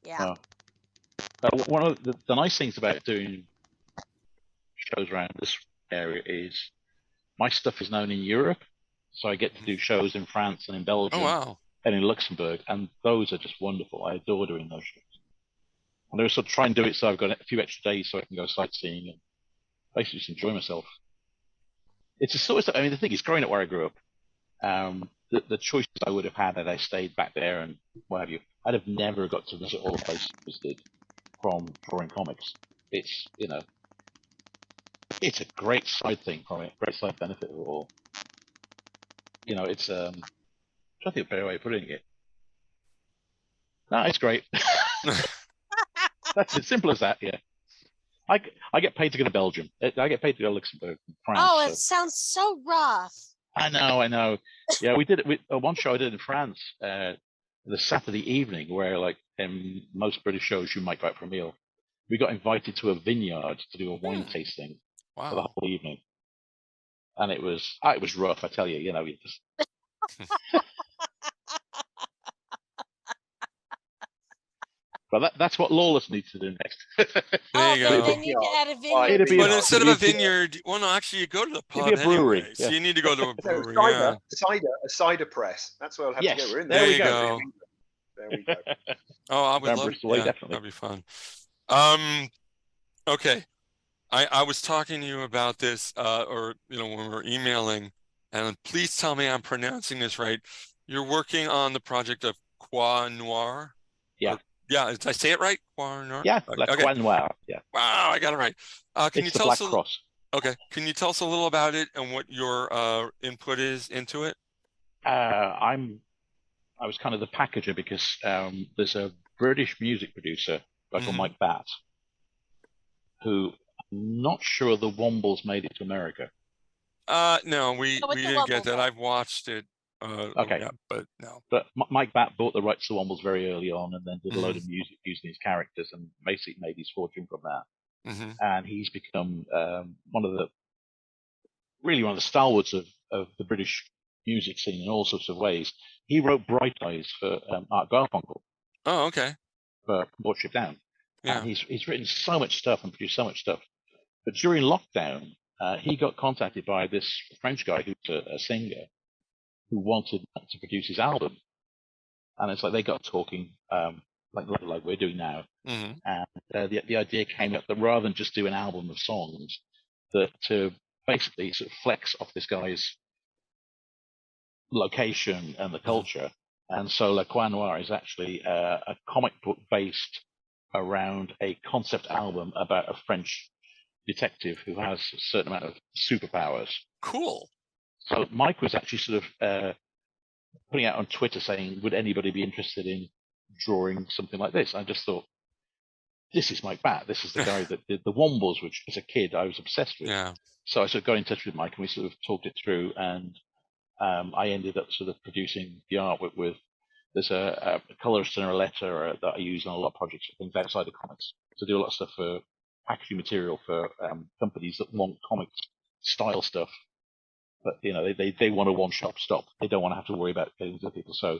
Speaker 3: Yeah.
Speaker 4: One of the nice things about doing shows around this area is my stuff is known in Europe, so I get to do shows in France and in Belgium and in Luxembourg, and those are just wonderful. I adore doing those shows. And I sort of try and do it so I've got a few extra days so I can go sightseeing and basically just enjoy myself. It's a sort of, the thing is, growing up where I grew up, the choices I would have had I stayed back there and what have you, I'd have never got to visit all the places I did from drawing comics. It's, it's a great side thing from it, great side benefit of it all. It's, I'm trying to think of a better way of putting it. No, it's great. That's as simple as that, yeah. I get paid to go to Belgium. I get paid to go to Luxembourg, France.
Speaker 3: Oh, it sounds so rough.
Speaker 4: I know. Yeah, we did it with one show I did in France, the Saturday evening, where in most British shows you might go out for a meal. We got invited to a vineyard to do a wine tasting for the whole evening, and it was rough. I tell you, you just. But that's what Lawless needs to do next.
Speaker 1: There you go.
Speaker 3: They need to add a vineyard.
Speaker 1: But instead of a vineyard, actually, you go to the pub
Speaker 4: brewery.
Speaker 1: Anyway, so you need to go to a brewery.
Speaker 2: A cider press. That's where I'll have to go. We're in there.
Speaker 1: There you go.
Speaker 2: There we go.
Speaker 1: Oh, I would love
Speaker 4: definitely.
Speaker 1: That'd be fun. Okay. I was talking to you about this, when we were emailing, and please tell me I'm pronouncing this right. You're working on the project of Croix Noir.
Speaker 4: Yeah.
Speaker 1: Yeah, did I say it right? Croix Noir?
Speaker 4: Yeah, Croix Noir. Yeah.
Speaker 1: Wow, I got it right. Can you tell us
Speaker 4: cross.
Speaker 1: Okay. Can you tell us a little about it and what your input is into it?
Speaker 4: I'm I was kind of the packager because there's a British music producer, guy called Mike Batt, who I'm not sure the Wombles made it to America.
Speaker 1: No, we didn't get that. I've watched it.
Speaker 4: Okay,
Speaker 1: yeah, but no.
Speaker 4: But Mike Batt bought the rights to Wombles very early on, and then did a load of music using his characters, and basically made his fortune from that. And he's become one of the stalwarts of the British music scene in all sorts of ways. He wrote Bright Eyes for Art Garfunkel.
Speaker 1: Oh, okay.
Speaker 4: For Warship Down.
Speaker 1: Yeah.
Speaker 4: And he's written so much stuff and produced so much stuff. But during lockdown, he got contacted by this French guy who's a singer who wanted to produce his album. And it's like they got talking like we're doing now. And the idea came up that rather than just do an album of songs, that to basically sort of flex off this guy's location and the culture. And so La Croix Noire is actually a comic book based around a concept album about a French detective who has a certain amount of superpowers.
Speaker 1: Cool.
Speaker 4: So Mike was actually sort of putting out on Twitter saying, would anybody be interested in drawing something like this? I just thought, this is Mike Batt. This is the guy that did the Wombles, which as a kid I was obsessed with.
Speaker 1: Yeah.
Speaker 4: So I sort of got in touch with Mike and we sort of talked it through, and I ended up sort of producing the art with there's a colorist and a letter that I use on a lot of projects for things outside of comics. So I do a lot of stuff for packaging material for companies that want comics style stuff, but you know they want a one-shop stop. They don't want to have to worry about getting to people. So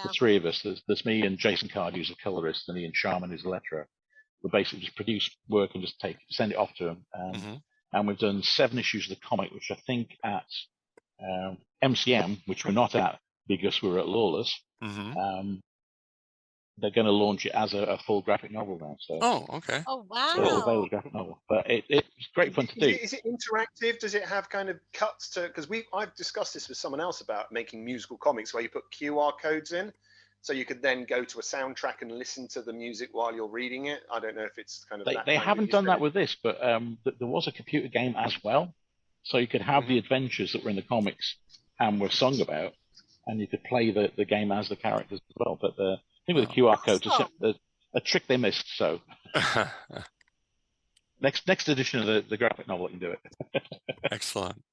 Speaker 4: the three of us, there's me and Jason Card, who's a colorist, and Ian Sharman, who's a letterer. We basically just produce work and just send it off to them. And we've done 7 issues of the comic, which I think at MCM, which we're not at because we're at Lawless. They're going to launch it as a full graphic novel now. So.
Speaker 3: Oh, okay. Oh, wow.
Speaker 4: So it'll avail a graphic novel, but it's great fun to do.
Speaker 2: Is it interactive? Does it have kind of cuts to? Because I've discussed this with someone else about making musical comics where you put QR codes in, so you could then go to a soundtrack and listen to the music while you're reading it. I don't know if it's kind of.
Speaker 4: They haven't done that with this, but there was a computer game as well, so you could have the adventures that were in the comics and were sung about, and you could play the game as the characters as well. But I think with the QR code, a trick they missed. So next edition of the graphic novel can do it.
Speaker 1: Excellent.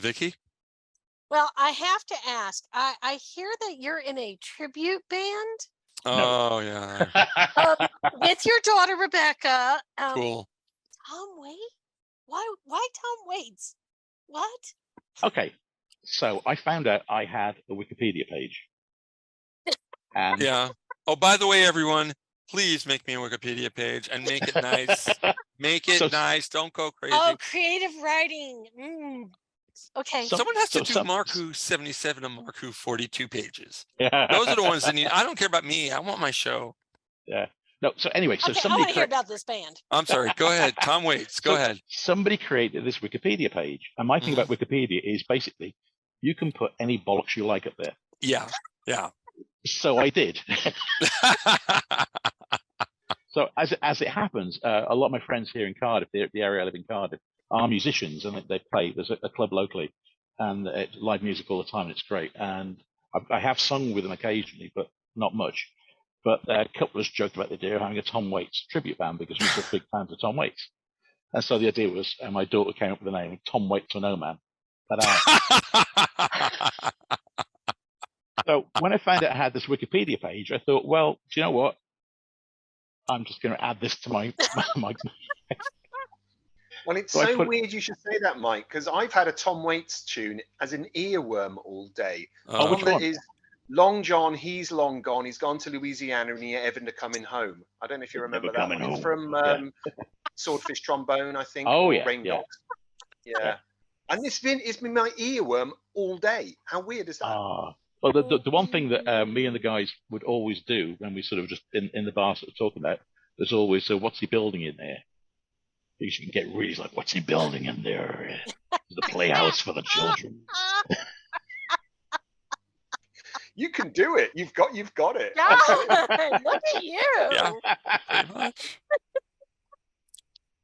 Speaker 1: Vicky?
Speaker 3: Well, I have to ask. I hear that you're in a tribute band.
Speaker 1: Oh, yeah.
Speaker 3: With your daughter Rebecca.
Speaker 1: Cool.
Speaker 3: Tom Waits? Why Tom Waits? What?
Speaker 4: Okay, so I found out I had a Wikipedia page. And
Speaker 1: yeah. Oh, by the way, everyone, please make me a Wikipedia page and make it nice. Make it nice. Don't go crazy.
Speaker 3: Oh, creative writing. Okay.
Speaker 1: Someone has to do MarkWHO77 and MarkWHO42 pages. Yeah. Those are the ones that need. I don't care about me. I want my show.
Speaker 4: Yeah. No. So anyway, so
Speaker 3: okay,
Speaker 4: somebody.
Speaker 3: I want to hear about this band.
Speaker 1: I'm sorry. Go ahead, Tom Waits. Go ahead.
Speaker 4: Somebody created this Wikipedia page, and my thing about Wikipedia is basically you can put any bollocks you like up there.
Speaker 1: Yeah. Yeah.
Speaker 4: So I did. So as it happens, a lot of my friends here in Cardiff, the area I live in Cardiff, are musicians, and they play. There's a club locally, and it's live music all the time, and it's great. And I have sung with them occasionally, but not much. But a couple of us joked about the idea of having a Tom Waits tribute band because we're such big fans of Tom Waits. And so the idea was, and my daughter came up with the name Tom Waits to No Man. So when I found out I had this Wikipedia page, I thought, well, do you know what? I'm just going to add this to my.
Speaker 2: Well, it's so weird you should say that, Mike, because I've had a Tom Waits tune as an earworm all day.
Speaker 4: Which one?
Speaker 2: Is Long John, he's long gone. He's gone to Louisiana and he ain't ever coming home. I don't know if you remember that one. It's from Swordfish Trombone, I think.
Speaker 4: Oh, yeah.
Speaker 2: Rain Dogs. Yeah. And it's been my earworm all day. How weird is that?
Speaker 4: Well, the one thing that me and the guys would always do when we sort of just in the bar sort of talking about, there's always, so what's he building in there? You can get really like, what's he building in there? The playhouse for the children.
Speaker 2: You can do it. You've got it.
Speaker 3: Yeah, look at you.
Speaker 1: Yeah, pretty much.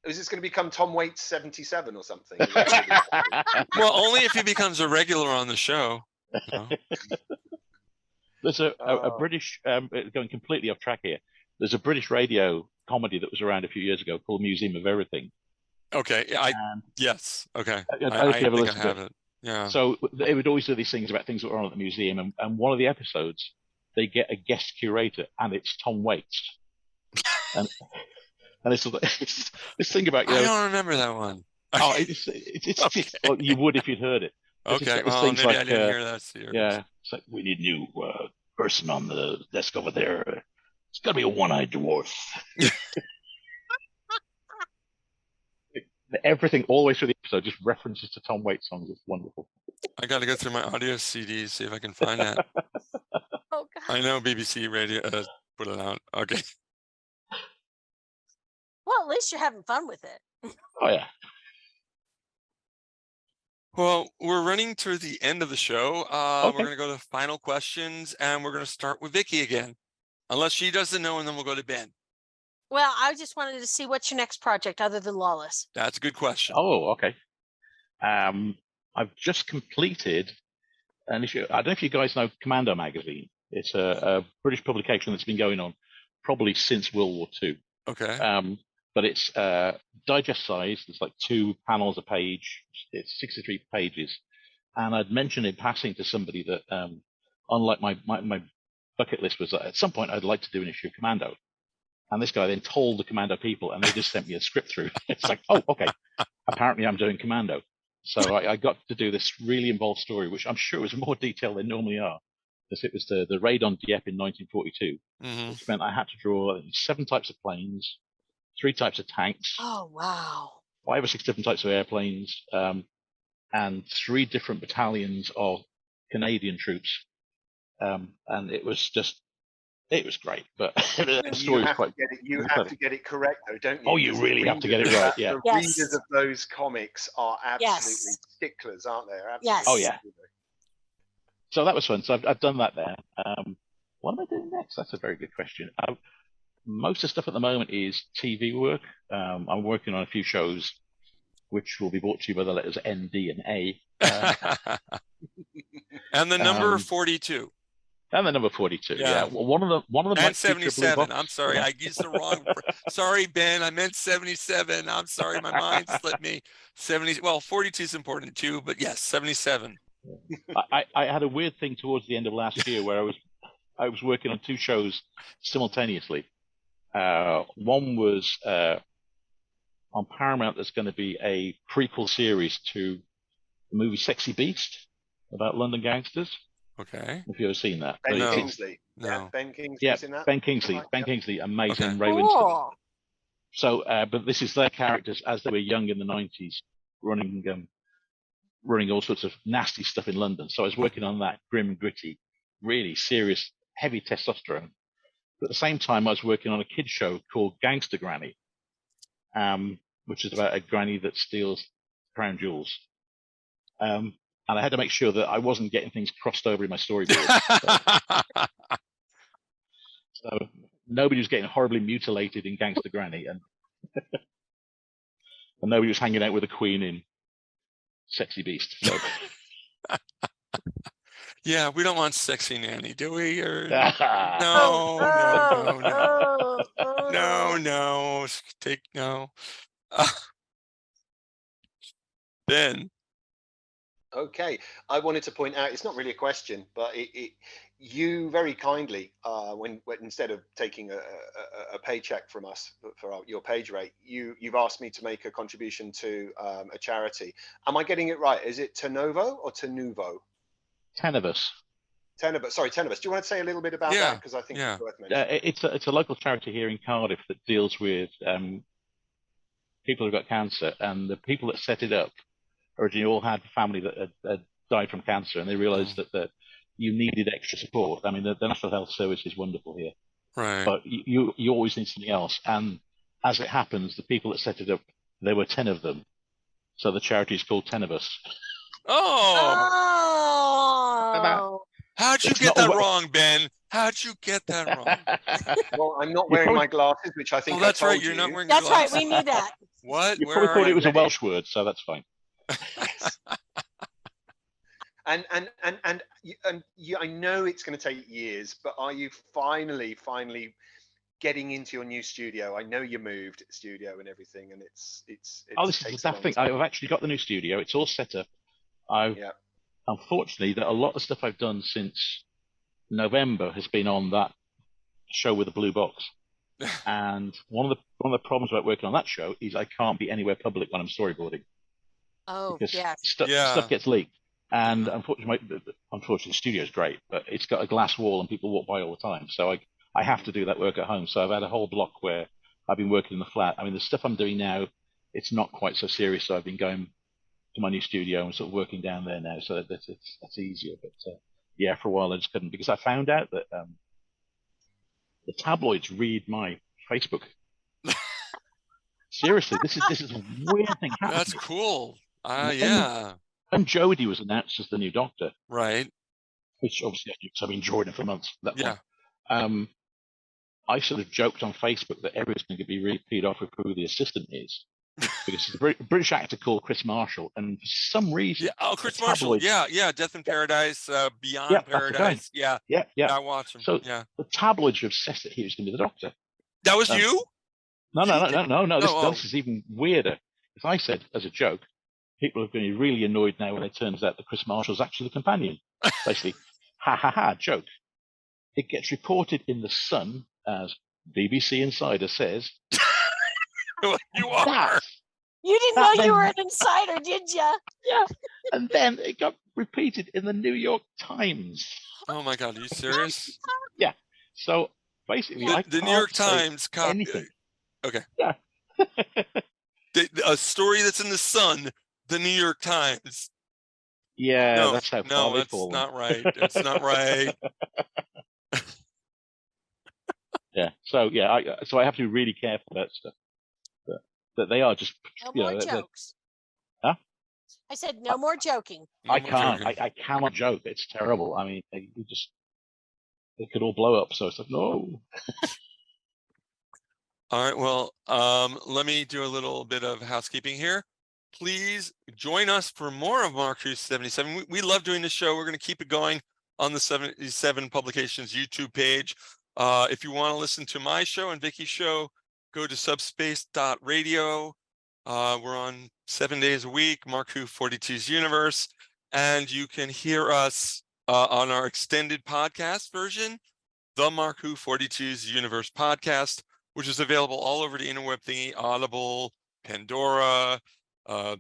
Speaker 2: Is this going to become Tom Waits 77 or something?
Speaker 1: Well, only if he becomes a regular on the show. No?
Speaker 4: There's a British, going completely off track here. There's a British radio comedy that was around a few years ago called Museum of Everything.
Speaker 1: Okay. Yes. Okay.
Speaker 4: I don't know if you ever
Speaker 1: think I
Speaker 4: listened
Speaker 1: have
Speaker 4: to
Speaker 1: it. Yeah.
Speaker 4: So they would always do these things about things that were on at the museum, and one of the episodes, they get a guest curator, and it's Tom Waits. And it's this thing about,
Speaker 1: I don't remember that one.
Speaker 4: Oh, it's
Speaker 1: Okay.
Speaker 4: well, you would if you'd heard it.
Speaker 1: Okay, well, maybe I didn't hear that series.
Speaker 4: Yeah, it's like, we need a new person on the desk over there. It's got to be a one-eyed dwarf. Everything, all the way through the episode, just references to Tom Waits songs. It's wonderful.
Speaker 1: I got to go through my audio CDs, see if I can find that.
Speaker 3: Oh, God.
Speaker 1: I know BBC Radio put it out. Okay.
Speaker 3: Well, at least you're having fun with it.
Speaker 4: Oh, yeah.
Speaker 1: Well, we're running to the end of the show.
Speaker 4: Okay.
Speaker 1: We're going to go to final questions, and we're going to start with Vicky again. Unless she doesn't know, and then we'll go to Ben.
Speaker 3: Well, I just wanted to see what's your next project other than Lawless.
Speaker 1: That's a good question.
Speaker 4: Oh, okay. I've just completed an issue. I don't know if you guys know Commando magazine. It's a British publication that's been going on probably since World War II.
Speaker 1: Okay.
Speaker 4: But it's digest size. It's like 2 panels a page. It's 63 pages. And I'd mentioned in passing to somebody that, unlike my bucket list was that at some point I'd like to do an issue of Commando. And this guy then told the Commando people, and they just sent me a script through. It's like, oh, okay. Apparently I'm doing Commando. So I got to do this really involved story, which I'm sure was more detailed than normally are. Because it was the raid on Dieppe in 1942, which meant I had to draw 7 types of planes, 3 types of tanks.
Speaker 3: Oh, wow.
Speaker 4: 5 or 6 different types of airplanes, and 3 different battalions of Canadian troops. And it was great, but the story was quite.
Speaker 2: You have to get it correct, though, don't you?
Speaker 4: Oh, you really have to get it right. Yeah.
Speaker 2: The readers of those comics are absolutely sticklers, aren't they?
Speaker 3: Yes.
Speaker 4: Oh yeah. So that was fun. So I've done that there. What am I doing next? That's a very good question. Most of the stuff at the moment is TV work. I'm working on a few shows, which will be brought to you by the letters N, D, and A.
Speaker 1: And the number 42.
Speaker 4: And the number 42. Yeah. Well, one of them.
Speaker 1: And 77. I'm sorry, I used the wrong. Sorry, Ben. I meant 77. I'm sorry, my mind slipped me. 70. Well, 42 is important too, but yes, 77.
Speaker 4: I had a weird thing towards the end of last year where I was working on 2 shows simultaneously. One was on Paramount. There's going to be a prequel series to the movie Sexy Beast about London gangsters.
Speaker 1: Okay.
Speaker 4: Have you ever seen that?
Speaker 2: Ben
Speaker 1: No.
Speaker 2: Kingsley.
Speaker 1: No.
Speaker 2: Yeah, Ben Kingsley.
Speaker 4: Yeah,
Speaker 2: in that?
Speaker 4: Ben Kingsley.
Speaker 2: Right,
Speaker 4: Ben
Speaker 2: yeah.
Speaker 4: Kingsley, amazing.
Speaker 1: Okay.
Speaker 4: Ray Winston.
Speaker 3: Cool.
Speaker 4: So, but this is their characters as they were young in the 90s, running all sorts of nasty stuff in London. So I was working on that grim, gritty, really serious, heavy testosterone. But at the same time, I was working on a kids show called Gangster Granny, which is about a granny that steals crown jewels. And I had to make sure that I wasn't getting things crossed over in my storyboard. So nobody was getting horribly mutilated in Gangster Granny, and nobody was hanging out with the Queen in Sexy Beast. So.
Speaker 1: Yeah, we don't want Sexy Nanny, do we? Or
Speaker 3: No.
Speaker 1: no. Take no. Ben.
Speaker 2: Okay, I wanted to point out, it's not really a question, but you very kindly, when instead of taking a paycheck from us for your page rate, you've asked me to make a contribution to a charity. Am I getting it right? Is it Tenovo or Tenuvo?
Speaker 4: Tenebus.
Speaker 2: Tenebus. Sorry, Tenebus. Do you want to say a little bit about that? Because I think it's worth mentioning.
Speaker 4: It's a local charity here in Cardiff that deals with people who've got cancer, and the people that set it up originally all had family that had died from cancer, and they realized that you needed extra support. I mean, the National Health Service is wonderful here,
Speaker 1: Right.
Speaker 4: but you always need something else. And as it happens, the people that set it up, there were 10 of them, so the charity is called Tenebus.
Speaker 3: Oh.
Speaker 1: How'd you get that wrong, Ben? How'd you get that wrong?
Speaker 2: Well, I'm not wearing my glasses, which I think
Speaker 1: Oh, that's
Speaker 2: I told
Speaker 1: right. You're not wearing
Speaker 3: That's
Speaker 1: glasses.
Speaker 3: right. We knew that.
Speaker 1: What?
Speaker 4: You
Speaker 1: Where
Speaker 4: probably
Speaker 1: are
Speaker 4: thought
Speaker 1: you?
Speaker 4: it was a Welsh word, so that's fine.
Speaker 2: I know it's going to take years, but are you finally getting into your new studio? I know you moved studio and everything, and it's
Speaker 4: Oh, this is the thing. I've actually got the new studio. It's all set up. Unfortunately, that a lot of stuff I've done since November has been on that show with the blue box. And one of the problems about working on that show is I can't be anywhere public when I'm storyboarding.
Speaker 3: Oh,
Speaker 2: because
Speaker 4: stuff gets leaked. And unfortunately, the studio's great, but it's got a glass wall and people walk by all the time. So I have to do that work at home. So I've had a whole block where I've been working in the flat. I mean, the stuff I'm doing now, it's not quite so serious. So I've been going to my new studio and sort of working down there now. So that's easier. But yeah, for a while I just couldn't, because I found out that the tabloids read my Facebook. Seriously, this is a weird thing happening.
Speaker 1: That's cool. Yeah.
Speaker 4: And Jodie was announced as the new Doctor.
Speaker 1: Right.
Speaker 4: Which obviously I've been drawing it for months.
Speaker 1: Yeah.
Speaker 4: I sort of joked on Facebook that everyone's going to be really peed off with who the assistant is. Because it's a British actor called Chris Marshall, and for some reason...
Speaker 1: Yeah, oh, Chris Marshall, yeah, Death in Paradise, Beyond Paradise, yeah. I watch him,
Speaker 4: So the tabloids have said that he was going to be the Doctor.
Speaker 1: That was you?
Speaker 4: No. This is even weirder. If I said, as a joke, people are going to be really annoyed now when it turns out that Chris Marshall's actually the companion. Basically, ha, joke. It gets reported in The Sun as BBC Insider says...
Speaker 1: You are.
Speaker 3: You didn't know you were an insider, did you?
Speaker 4: Yeah. And then it got repeated in the New York Times.
Speaker 1: Oh my God, are you serious?
Speaker 4: Yeah. So basically,
Speaker 1: the New York Times copy
Speaker 4: anything.
Speaker 1: Okay.
Speaker 4: Yeah.
Speaker 1: A story that's in The Sun, the New York Times.
Speaker 4: Yeah, that's how far
Speaker 1: no,
Speaker 4: they
Speaker 1: that's
Speaker 4: fall.
Speaker 1: not right. It's not right.
Speaker 4: Yeah. So I have to be really careful about stuff. That they are just
Speaker 3: no more jokes.
Speaker 4: Huh?
Speaker 3: I said no more joking.
Speaker 4: I can't. I cannot joke. It's terrible. I mean, they could all blow up. So it's like no.
Speaker 1: All right. Well, let me do a little bit of housekeeping here. Please join us for more of MarkWHO77. We love doing this show. We're going to keep it going on the 77 Publications YouTube page. If you want to listen to my show and Vicky's show, go to subspace.radio. We're on 7 days a week, MarkWHO42's universe. And you can hear us on our extended podcast version, the MarkWHO42's universe podcast, which is available all over the interweb thingy, Audible, Pandora,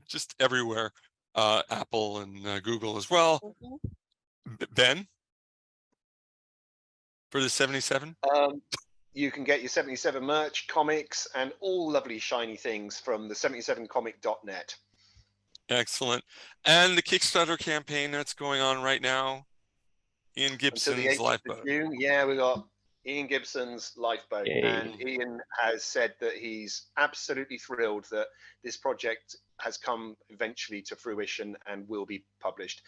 Speaker 1: just everywhere, Apple and Google as well. Ben, for the 77?
Speaker 2: You can get your 77 merch, comics, and all lovely shiny things from the 77comic.net.
Speaker 1: Excellent. And the Kickstarter campaign that's going on right now, Ian Gibson's Lifeboat.
Speaker 2: June, yeah, we got Ian Gibson's Lifeboat.
Speaker 4: Yay.
Speaker 2: And Ian has said that he's absolutely thrilled that this project has come eventually to fruition and will be published.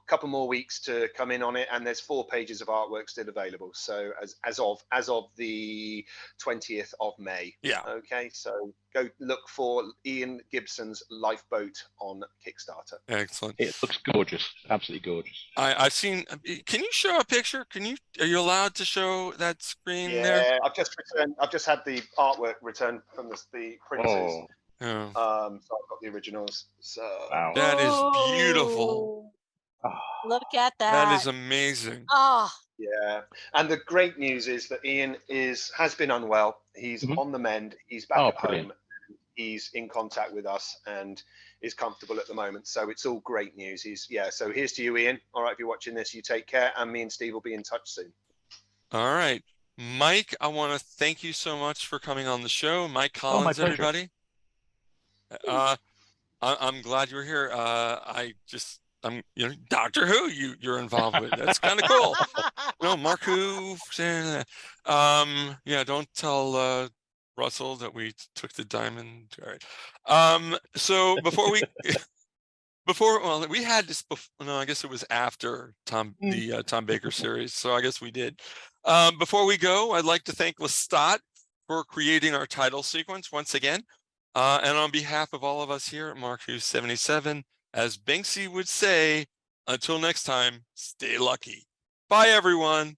Speaker 2: Couple more weeks to come in on it, and there's 4 pages of artwork still available. So as of the 20th of May.
Speaker 1: Yeah.
Speaker 2: Okay, so go look for Ian Gibson's Lifeboat on Kickstarter.
Speaker 1: Excellent.
Speaker 4: It looks gorgeous, absolutely gorgeous.
Speaker 1: I've seen. Can you show a picture? Are you allowed to show that screen there?
Speaker 2: Yeah, I've just had the artwork returned from the printers.
Speaker 1: Oh.
Speaker 2: So I've got the originals. So
Speaker 4: wow.
Speaker 1: That is beautiful.
Speaker 3: Look at that.
Speaker 1: That is amazing.
Speaker 3: Oh.
Speaker 2: Yeah, and the great news is that Ian has been unwell. He's on the mend. He's back at home. He's in contact with us and is comfortable at the moment. So it's all great news. So here's to you, Ian. All right, if you're watching this, you take care, and me and Steve will be in touch soon.
Speaker 1: All right, Mike, I want to thank you so much for coming on the show. Mike Collins, everybody. I'm glad you're here. I'm Doctor Who you're involved with. That's kind of cool. No, Mark Who. Yeah, don't tell Russell that we took the diamond. All right. So before we we had this before, no, I guess it was after the Tom Baker series. So I guess we did. Before we go, I'd like to thank Lestat for creating our title sequence once again. And on behalf of all of us here at MarkWHO77, as Banksy would say, Until next time, stay lucky. Bye, everyone.